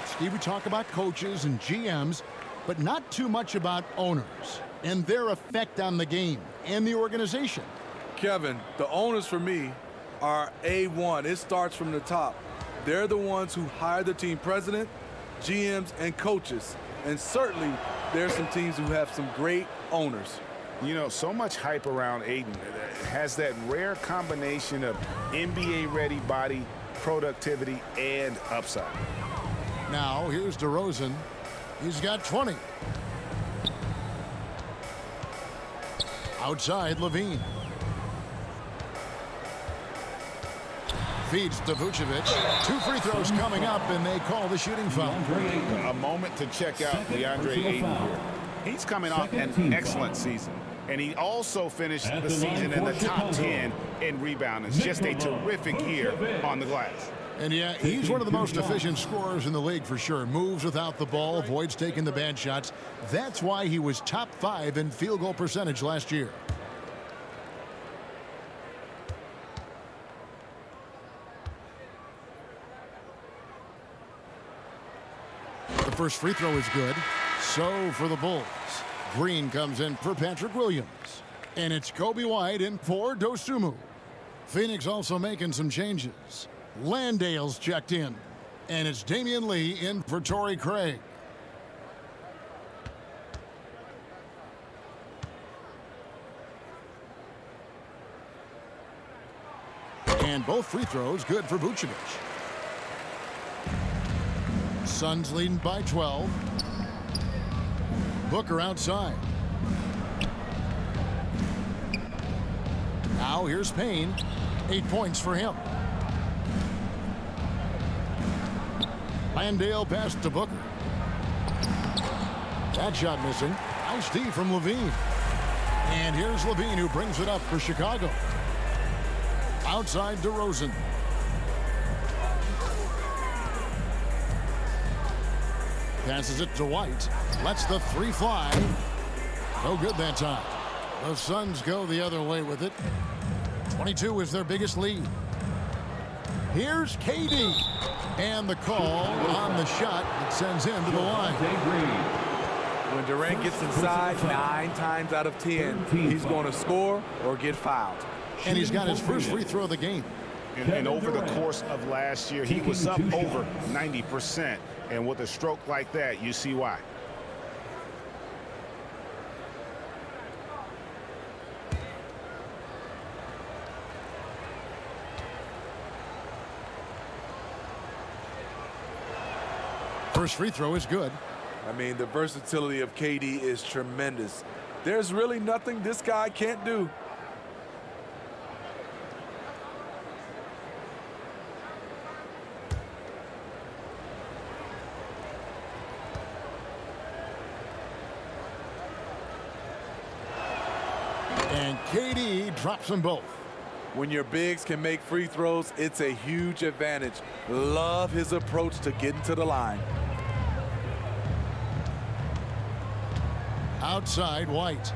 Steve, we talk about coaches and GMs, but not too much about owners and their effect on the game and the organization. Kevin, the owners for me are A1. It starts from the top. They're the ones who hire the team president, GMs, and coaches. And certainly, there's some teams who have some great owners. You know, so much hype around Ayton. It has that rare combination of NBA-ready body, productivity, and upside. Now, here's DeRozan. He's got 20. Outside, Lavine. Feeds to Vucevic. 2 free throws coming up, and they call the shooting foul. A moment to check out DeAndre Ayton here. He's coming off an excellent season. And he also finished the season in the top 10 in rebounding. It's just a terrific year on the glass. And yeah, he's one of the most efficient scorers in the league for sure. Moves without the ball, avoids taking the bad shots. That's why he was top 5 in field goal percentage last year. The first free throw is good. So for the Bulls. Green comes in for Patrick Williams. And it's Kobe White in for Dosunmu. Phoenix also making some changes. Landale's checked in. And it's Damian Lee in for Torrey Craig. And And both free throws good for Vucevic. Suns leading by 12. Booker outside. Now here's Payne. 8 points for him. Landale pass to Booker. That shot missing. Nice D from Lavine. And here's Lavine who brings it up for Chicago. Outside DeRozan. Passes it to White. Lets the three fly. No good that time. The Suns go the other way with it. 22 is their biggest lead. Here's KD. And the call on the shot that sends him to the line. When Durant gets inside, 9 times out of 10, he's going to score or get fouled. And he's got his first free throw of the game. And over the course of last year, he was up over 90%. And with a stroke like that, you see why. First free throw is good. I mean, the versatility of KD is tremendous. There's really nothing this guy can't do. And KD drops them both. When your bigs can make free throws, it's a huge advantage. Love his approach to getting to the line. Outside White.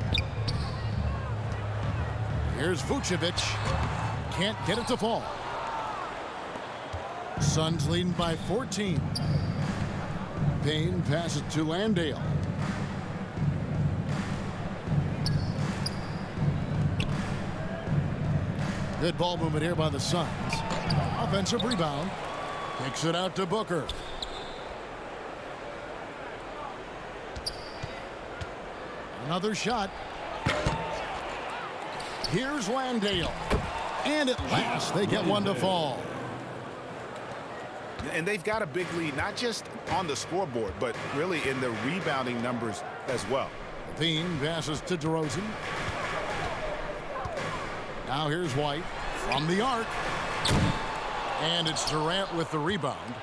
Here's Vucevic. Can't get it to fall. Suns leading by 14. Payne passes to Landale. Good ball movement here by the Suns. Offensive rebound. Kicks it out to Booker. Another shot. Here's Landale. And at last, they get one to fall. And they've got a big lead, not just on the scoreboard, but really in the rebounding numbers as well. Lavine passes to DeRozan. Now here's White from the arc. And it's Durant with the rebound.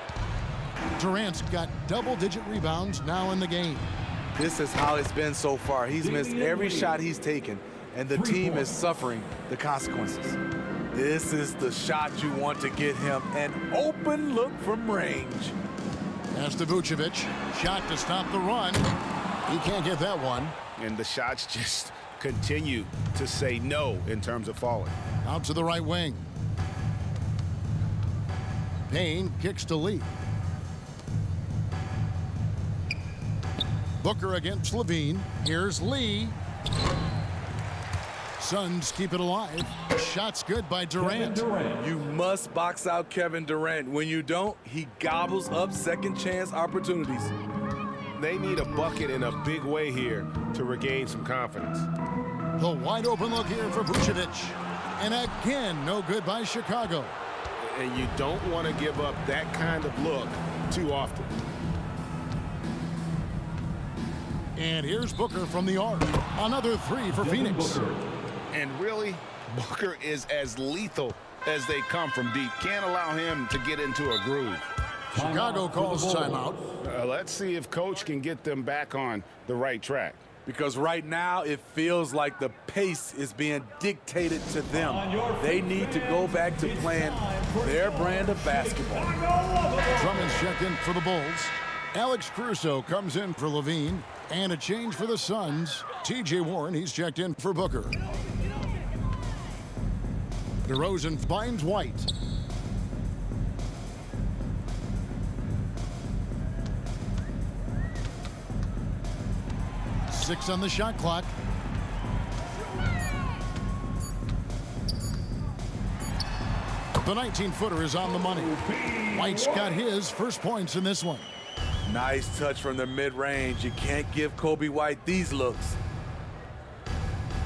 Durant's got double-digit rebounds now in the game. This is how it's been so far. He's missed every shot he's taken, and the team is suffering the consequences. This is the shot you want to get him an open look from range. Pass to Vucevic. Shot to stop the run. He can't get that one. And the shots just continue to say no in terms of falling. Out to the right wing. Payne kicks to Lee. Booker against Lavine. Here's Lee. Suns keep it alive. Shot's good by Durant. You must box out Kevin Durant. When you don't, he gobbles up second chance opportunities. They need a bucket in a big way here to regain some confidence. The wide open look here for Vucevic. And again, no good by Chicago. And you don't want to give up that kind of look too often. And here's Booker from the arc. Another three for Phoenix. And really, Booker is as lethal as they come from deep. Can't allow him to get into a groove. Chicago calls timeout. Let's see if Coach can get them back on the right track. Because right now it feels like the pace is being dictated to them. They need to go back to playing their brand of basketball. Drummond's checked in for the Bulls. Alex Caruso comes in for Lavine. And a change for the Suns. T.J. Warren, he's checked in for Booker. DeRozan finds White. Six on the shot clock. The 19-footer is on the money. White's got his first points in this one. Nice touch from the mid-range. You can't give Kobe White these looks.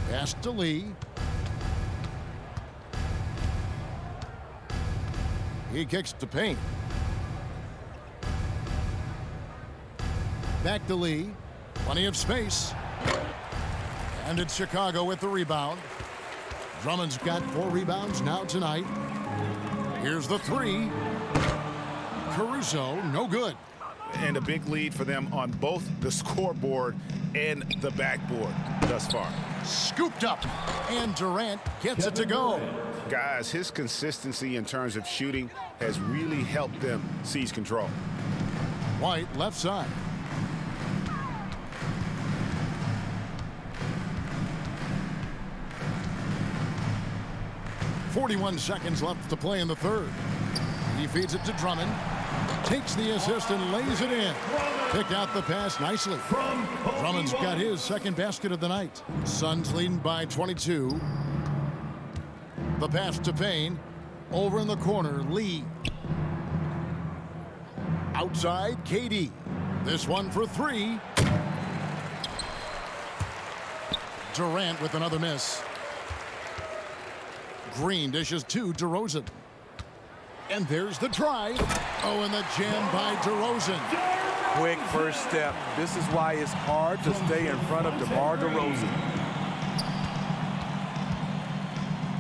Pass to Lee. He kicks to Payne. Back to Lee. Plenty of space. And it's Chicago with the rebound. Drummond's got 4 rebounds now tonight. Here's the 3. Caruso, no good. And a big lead for them on both the scoreboard and the backboard thus far. Scooped up, and Durant gets it to go. Guys, his consistency in terms of shooting has really helped them seize control. White, left side. .41 seconds left to play in the third. He feeds it to Drummond. Takes the assist and lays it in. Picked out the pass nicely. Drummond's got his second basket of the night. Suns leading by 22. The pass to Payne. Over in the corner, Lee. Outside, KD. This one for 3. Durant with another miss. Green dishes to DeRozan. And there's the drive. Oh, and the jam by DeRozan. Quick first step. This is why it's hard to stay in front of DeMar DeRozan.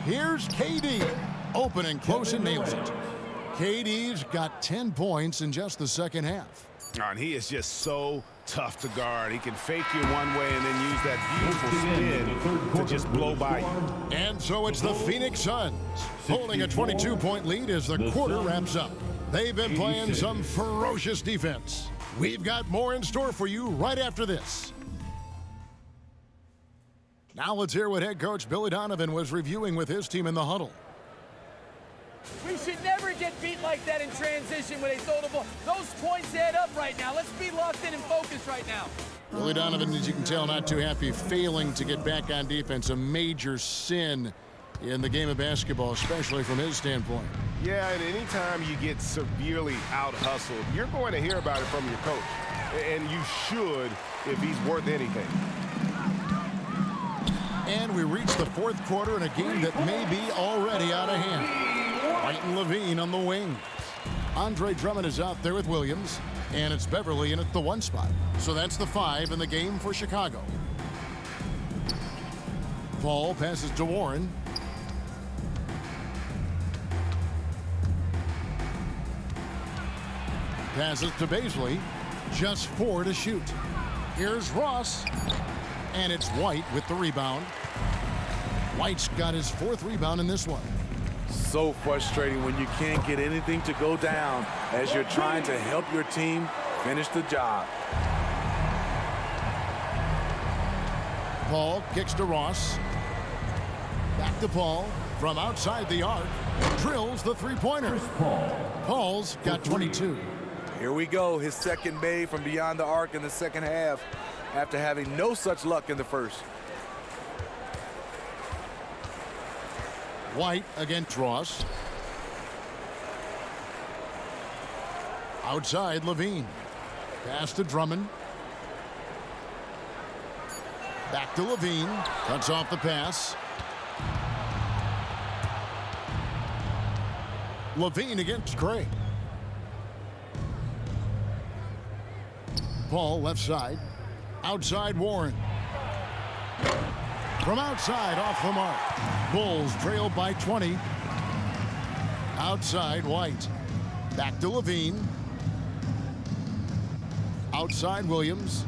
Here's KD. Open and close and nails it. KD's got 10 points in just the second half. And he is just so tough to guard. He can fake you one way and then use that beautiful spin to just blow by you. And so it's the Phoenix Suns holding a 22-point lead as the quarter wraps up. They've been playing some ferocious defense. We've got more in store for you right after this. Now let's hear what head coach Billy Donovan was reviewing with his team in the huddle. We should never get beat like that in transition when they throw the ball. Those points add up right now. Let's be locked in and focused right now. Billy Donovan, as you can tell, not too happy, failing to get back on defense. A major sin in the game of basketball, especially from his standpoint. Yeah, and anytime you get severely out-hustled, you're going to hear about it from your coach. And you should if he's worth anything. And we reach the fourth quarter in a game that may be already out of hand. White and Lavine on the wing. Andre Drummond is out there with Williams, and it's Beverly in at the 1 spot. So that's the 5 in the game for Chicago. Paul passes to Warren. Passes to Baisley. Just 4 to shoot. Here's Ross. And it's White with the rebound. White's got his 4th rebound in this one. So frustrating when you can't get anything to go down as you're trying to help your team finish the job. Paul kicks to Ross. Back to Paul from outside the arc. Drills the 3-pointer. Paul's got 22. Here we go, his second made from beyond the arc in the second half after having no such luck in the first. White against Ross. Outside, Lavine. Pass to Drummond. Back to Lavine. Cuts off the pass. Lavine against Gray. Paul left side. Outside Warren. From outside, off the mark. Bulls trail by 20. Outside, White. Back to Lavine. Outside, Williams.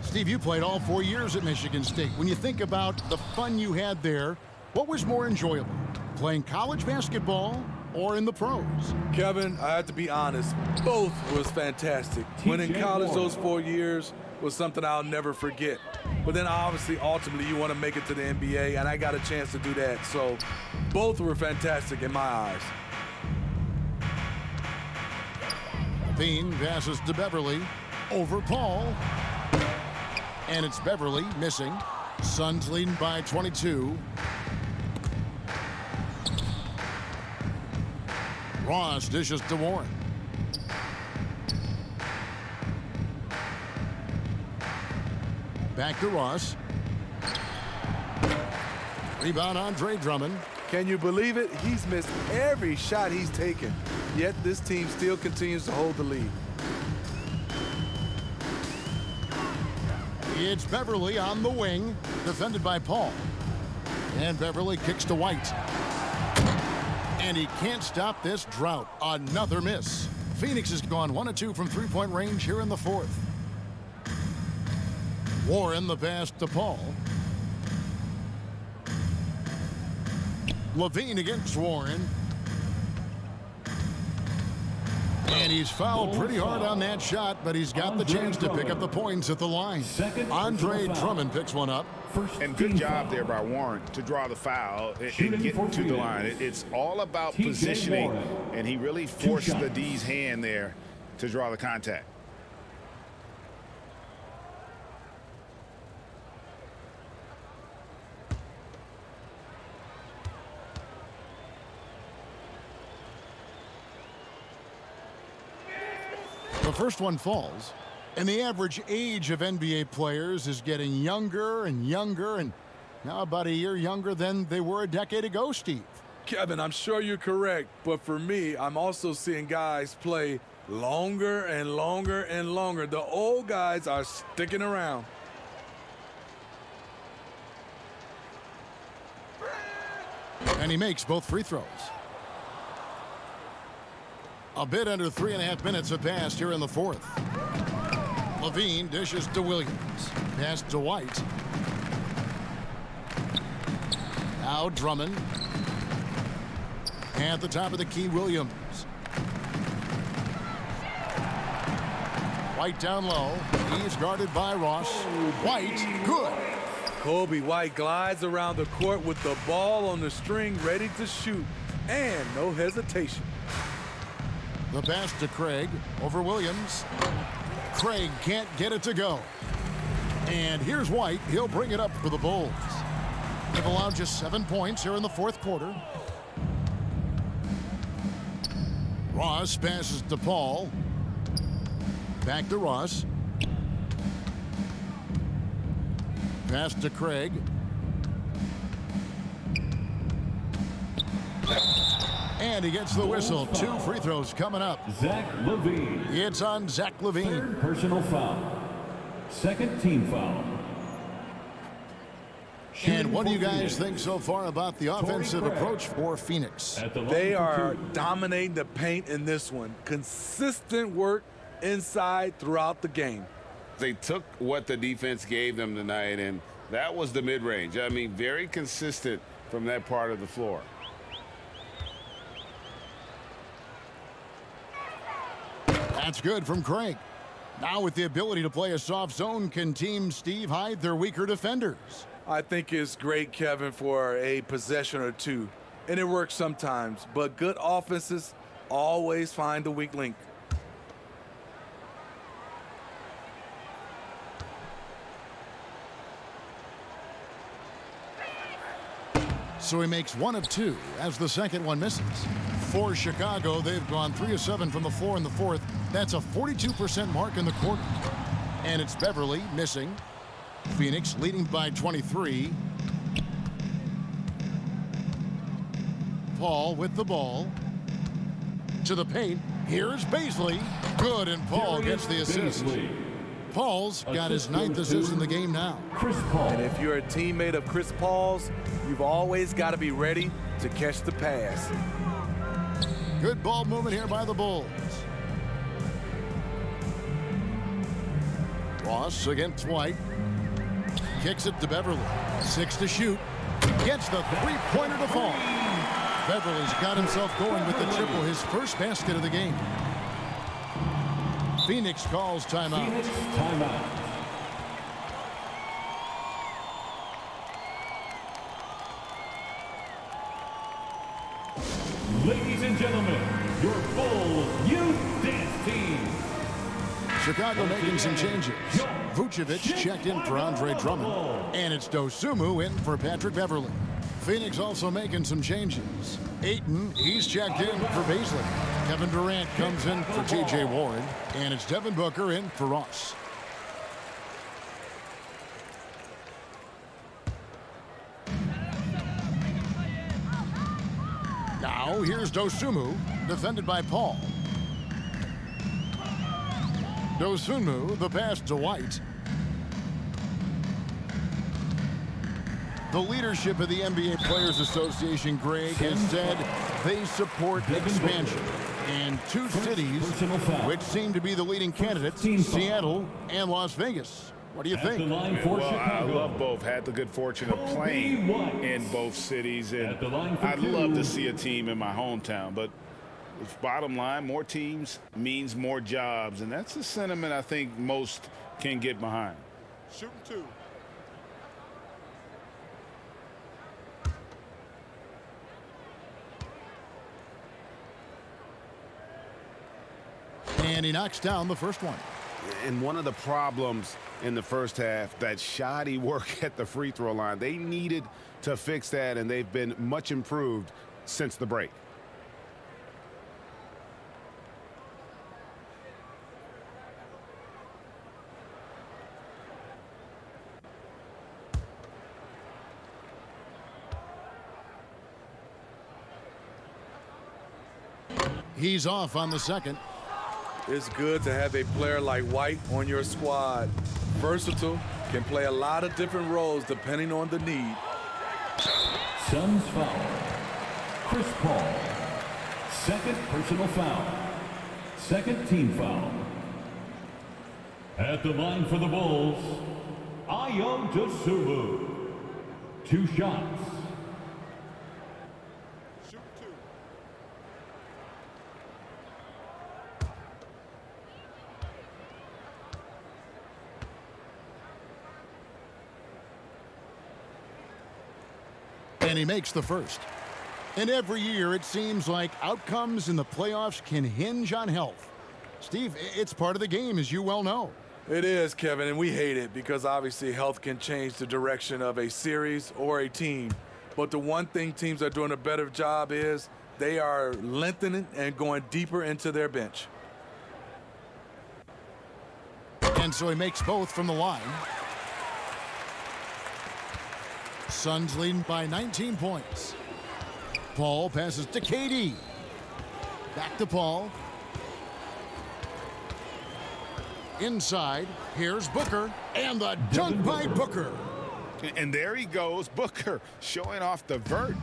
Steve, you played all 4 years at Michigan State. When you think about the fun you had there, what was more enjoyable? Playing college basketball or in the pros? Kevin, I have to be honest, both was fantastic. When in college, those 4 years was something I'll never forget. But then obviously, ultimately, you want to make it to the NBA, and I got a chance to do that. So both were fantastic in my eyes. Lavine passes to Beverly. Over Paul. And it's Beverly missing. Suns leading by 22. Ross dishes to Warren. Back to Ross. Rebound Andre Drummond. Can you believe it? He's missed every shot he's taken, yet this team still continues to hold the lead. It's Beverly on the wing, defended by Paul. And Beverly kicks to White. And he can't stop this drought. Another miss. Phoenix has gone 1 of 2 from three-point range here in the fourth. Warren the pass to Paul. Lavine against Warren. And he's fouled pretty hard on that shot, but he's got the chance to pick up the points at the line. Andre Drummond picks one up. And good job there by Warren to draw the foul and get to the line. It's all about positioning, and he really forced the D's hand there to draw the contact. The first one falls, and the average age of NBA players is getting younger and younger, and now about a year younger than they were a decade ago, Steve. Kevin, I'm sure you're correct, but for me, I'm also seeing guys play longer and longer and longer. The old guys are sticking around. And he makes both free throws. A bit under 3.5 minutes have passed here in the fourth. Lavine dishes to Williams. Pass to White. Now Drummond. At the top of the key, Williams. White down low. He's guarded by Ross. White, good. Kobe White glides around the court with the ball on the string, ready to shoot, and no hesitation. The pass to Craig over Williams. Craig can't get it to go. And here's White. He'll bring it up for the Bulls. They've allowed just 7 points here in the fourth quarter. Ross passes to Paul. Back to Ross. Pass to Craig. And he gets the whistle. 2 free throws coming up. Zach Lavine. It's on Zach Lavine. Third personal foul. Second team foul. And what do you guys think so far about the offensive approach for Phoenix? They are dominating the paint in this one. Consistent work inside throughout the game. They took what the defense gave them tonight, and that was the mid-range. I mean, very consistent from that part of the floor. That's good from Craig. Now with the ability to play a soft zone, can Team Steve hide their weaker defenders? I think it's great, Kevin, for a possession or two. And it works sometimes, but good offenses always find the weak link. So he makes 1 of 2 as the second one misses. For Chicago, they've gone 3 of 7 from the floor in the fourth. That's a 42% mark in the quarter. And it's Beverly missing. Phoenix leading by 23. Paul with the ball. To the paint. Here's Baisley. Good, and Paul gets the assist. Paul's got his 9th assist in the game now. And if you're a teammate of Chris Paul's, you've always got to be ready to catch the pass. Good ball movement here by the Bulls. Ross against White. Kicks it to Beverly. 6 to shoot. Gets the three-pointer to fall. Beverly's got himself going with the triple, his first basket of the game. Phoenix calls timeout. Phoenix timeout. Ladies and gentlemen, your Bulls Youth Dance Team. Chicago making some changes. Vucevic checked in for Andre Drummond. And it's Dosunmu in for Patrick Beverly. Phoenix also making some changes. Ayton, he's checked in for Baisley. Kevin Durant comes in for T.J. Warren. And it's Devin Booker in for Ross. Now, here's Dosunmu, defended by Paul. Dosunmu, the pass to White. The leadership of the NBA Players Association, Greg, has said they support expansion. And two cities which seem to be the leading candidates, Seattle and Las Vegas. What do you think? Well, I love both. Had the good fortune of playing in both cities, and I'd love to see a team in my hometown. But bottom line, more teams means more jobs, and that's a sentiment I think most can get behind. Shooting two. And he knocks down the first one. And one of the problems in the first half, that shoddy work at the free throw line. They needed to fix that, and they've been much improved since the break. He's off on the second. It's good to have a player like White on your squad. Versatile, can play a lot of different roles depending on the need. Suns foul. Chris Paul. Second personal foul. Second team foul. At the line for the Bulls, Ayo Dosunmu. 2 shots. And he makes the first. And every year it seems like outcomes in the playoffs can hinge on health. Steve, it's part of the game, as you well know. It is, Kevin, and we hate it because obviously health can change the direction of a series or a team. But the one thing teams are doing a better job is they are lengthening and going deeper into their bench. And so he makes both from the line. Suns leading by 19 points. Paul passes to KD. Back to Paul. Inside, here's Booker, and the dunk by Booker. And there he goes, Booker, showing off the vert.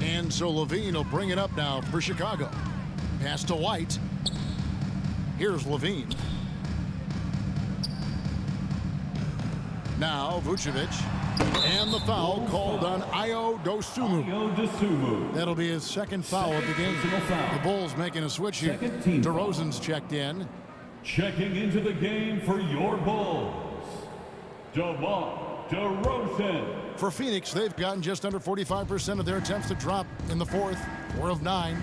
And so Lavine will bring it up now for Chicago. Pass to White. Here's Lavine. Now Vucevic. And the foul called on Ayo Dosunmu. That'll be his second foul of the game. The Bulls making a switch here. DeRozan's checked in. Checking into the game for your Bulls, DeMar DeRozan. For Phoenix, they've gotten just under 45% of their attempts to drop in the fourth, 4 of 9.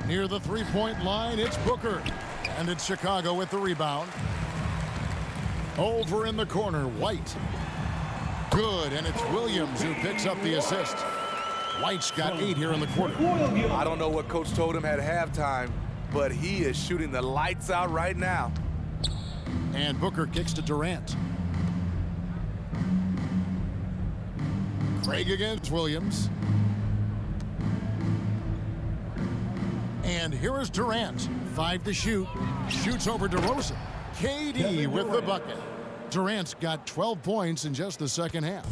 Near the three-point line, it's Booker. And it's Chicago with the rebound. Over in the corner, White. Good, and it's Williams who picks up the assist. White's got 8 here in the quarter. I don't know what coach told him at halftime, but he is shooting the lights out right now. And Booker kicks to Durant. Craig against Williams. And here is Durant. 5 to shoot. Shoots over DeRozan. KD with the bucket. Durant's got 12 points in just the second half.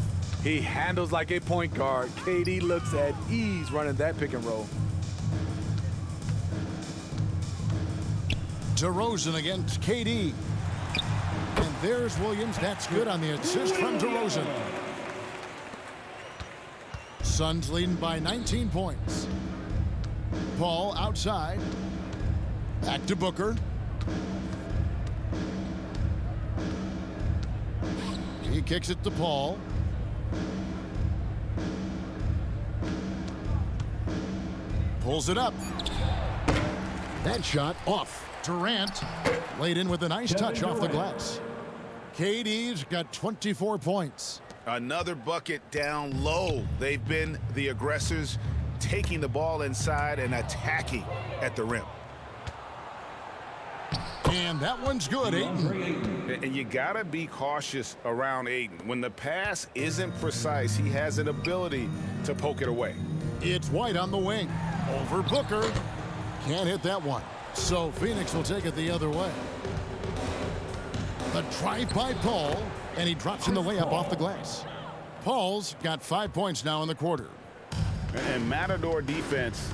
He handles like a point guard. KD looks at ease running that pick and roll. DeRozan against KD. And there's Williams. That's good on the assist from DeRozan. Suns leading by 19 points. Paul outside. Back to Booker. He kicks it to Paul. Pulls it up. That shot off. Durant laid in with a nice touch off the glass. KD's got 24 points. Another bucket down low. They've been the aggressors, taking the ball inside and attacking at the rim. And that one's good, Ayton. And you gotta be cautious around Ayton. When the pass isn't precise, he has an ability to poke it away. It's White on the wing. Over Booker. Can't hit that one. So Phoenix will take it the other way. The drive by Paul, and he drops in the layup off the glass. Paul's got 5 points now in the quarter. And Matador defense,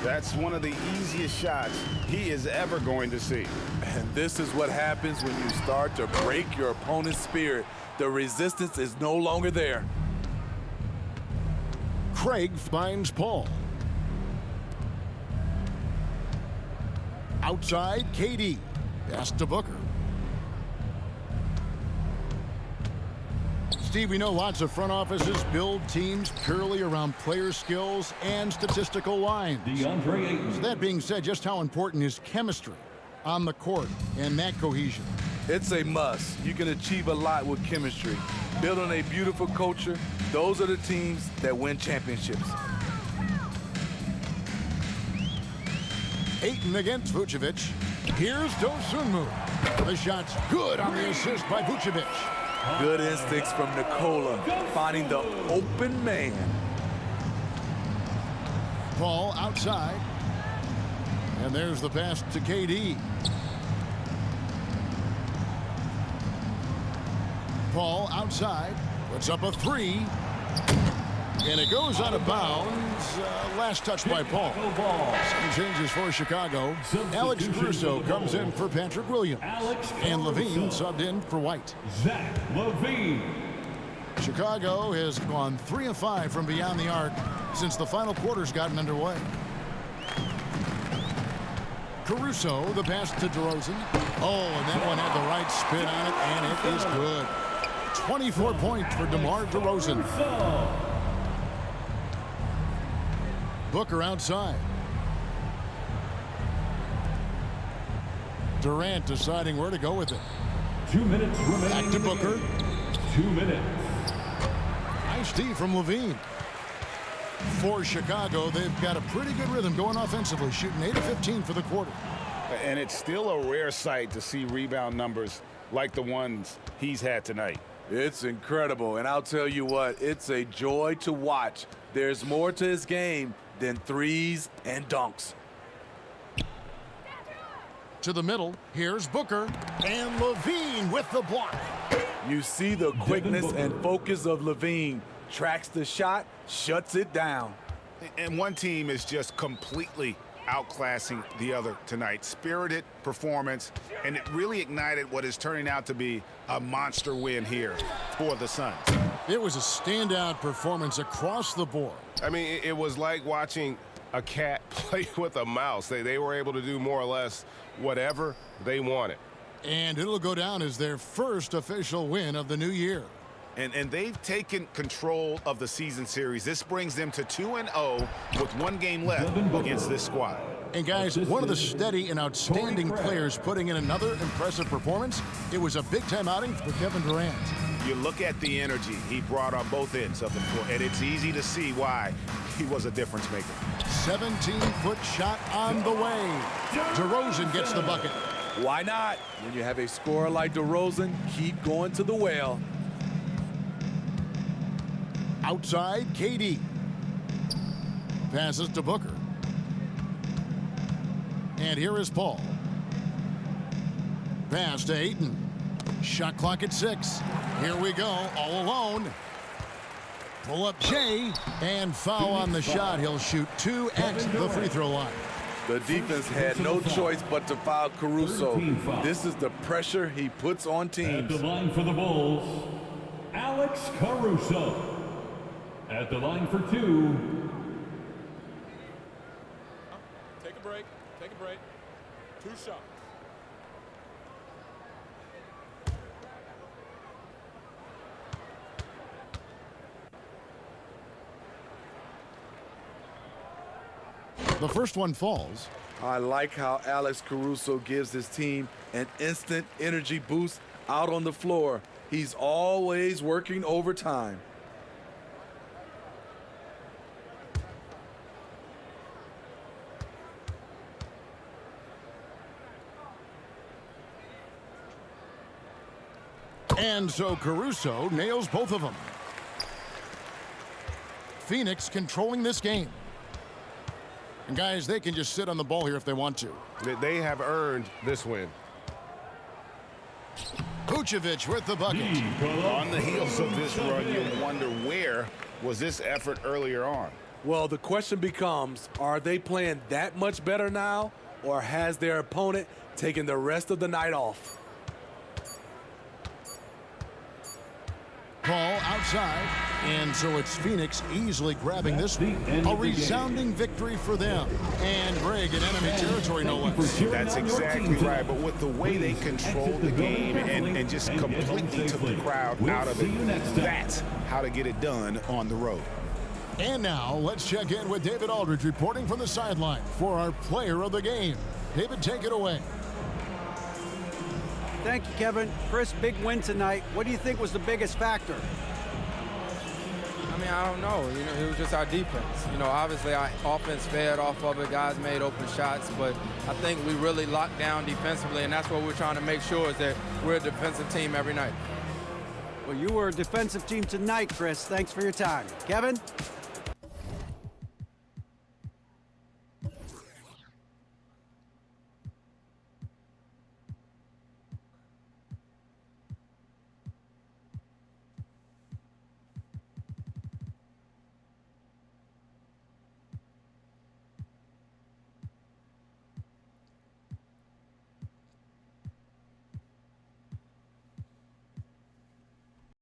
that's one of the easiest shots he is ever going to see. And this is what happens when you start to break your opponent's spirit. The resistance is no longer there. Craig finds Paul. Outside, KD. Pass to Booker. Steve, we know lots of front offices build teams purely around player skills and statistical lines. So that being said, just how important is chemistry on the court and that cohesion? It's a must. You can achieve a lot with chemistry. Building a beautiful culture, those are the teams that win championships. Ayton against Vucevic. Here's Dosunmu. The shot's good on the assist by Vucevic. Good instincts from Nikola, finding the open man. Paul outside. And there's the pass to KD. Paul outside. Puts up a three. And it goes out of bounds. Last touch by Paul. Some changes for Chicago. Alex Caruso comes in for Patrick Williams. And Lavine subbed in for White. Zach Lavine. Chicago has gone 3 of 5 from beyond the arc since the final quarter's gotten underway. Caruso, the pass to DeRozan. Oh, and that one had the right spin on it, and it is good. 24 points for DeMar DeRozan. Booker outside. Durant deciding where to go with it. 2 minutes remaining. Back to Booker. 2 minutes. Nice D from Lavine. For Chicago, they've got a pretty good rhythm going offensively, shooting 8 of 15 for the quarter. And it's still a rare sight to see rebound numbers like the ones he's had tonight. It's incredible, and I'll tell you what, it's a joy to watch. There's more to his game than threes and dunks. To the middle, here's Booker, and Lavine with the block. You see the quickness and focus of Lavine. Tracks the shot, shuts it down. And one team is just completely outclassing the other tonight. Spirited performance, and it really ignited what is turning out to be a monster win here for the Suns. It was a standout performance across the board. I mean, it was like watching a cat play with a mouse. They were able to do more or less whatever they wanted. And it'll go down as their first official win of the new year. And they've taken control of the season series. This brings them to 2-0 with 1 game left against this squad. And guys, one of the steady and outstanding players putting in another impressive performance. It was a big-time outing for Kevin Durant. You look at the energy he brought on both ends of the court, and it's easy to see why he was a difference maker. 17-foot shot on the way. DeRozan gets the bucket. Why not? When you have a scorer like DeRozan, keep going to the well. Outside, KD. Passes to Booker. And here is Paul. Pass to Ayton. Shot clock at 6. Here we go, all alone. Pull up Jay, and foul on the shot. He'll shoot 2 at the free throw line. The defense had no choice but to foul Caruso. This is the pressure he puts on teams. At the line for the Bulls, Alex Caruso. At the line for 2. Take a break. Take a break. 2 shots. The first one falls. I like how Alex Caruso gives his team an instant energy boost out on the floor. He's always working overtime. And so Caruso nails both of them. Phoenix controlling this game. And guys, they can just sit on the ball here if they want to. They have earned this win. Vucevic with the bucket. On the heels of this run, you wonder where was this effort earlier on? Well, the question becomes, are they playing that much better now, or has their opponent taken the rest of the night off? Ball outside, and so it's Phoenix easily grabbing this one. A resounding victory for them. And Greg in enemy territory, no less. That's exactly right, but with the way they controlled the game and just completely took the crowd out of it, that's how to get it done on the road. And now, let's check in with David Aldridge reporting from the sideline for our player of the game. David, take it away. Thank you, Kevin. Chris, big win tonight. What do you think was the biggest factor? I mean, I don't know. You know, it was just our defense. You know, obviously our offense fed off of it. Guys made open shots, but I think we really locked down defensively, and that's what we're trying to make sure is that we're a defensive team every night. Well, you were a defensive team tonight, Chris. Thanks for your time. Kevin?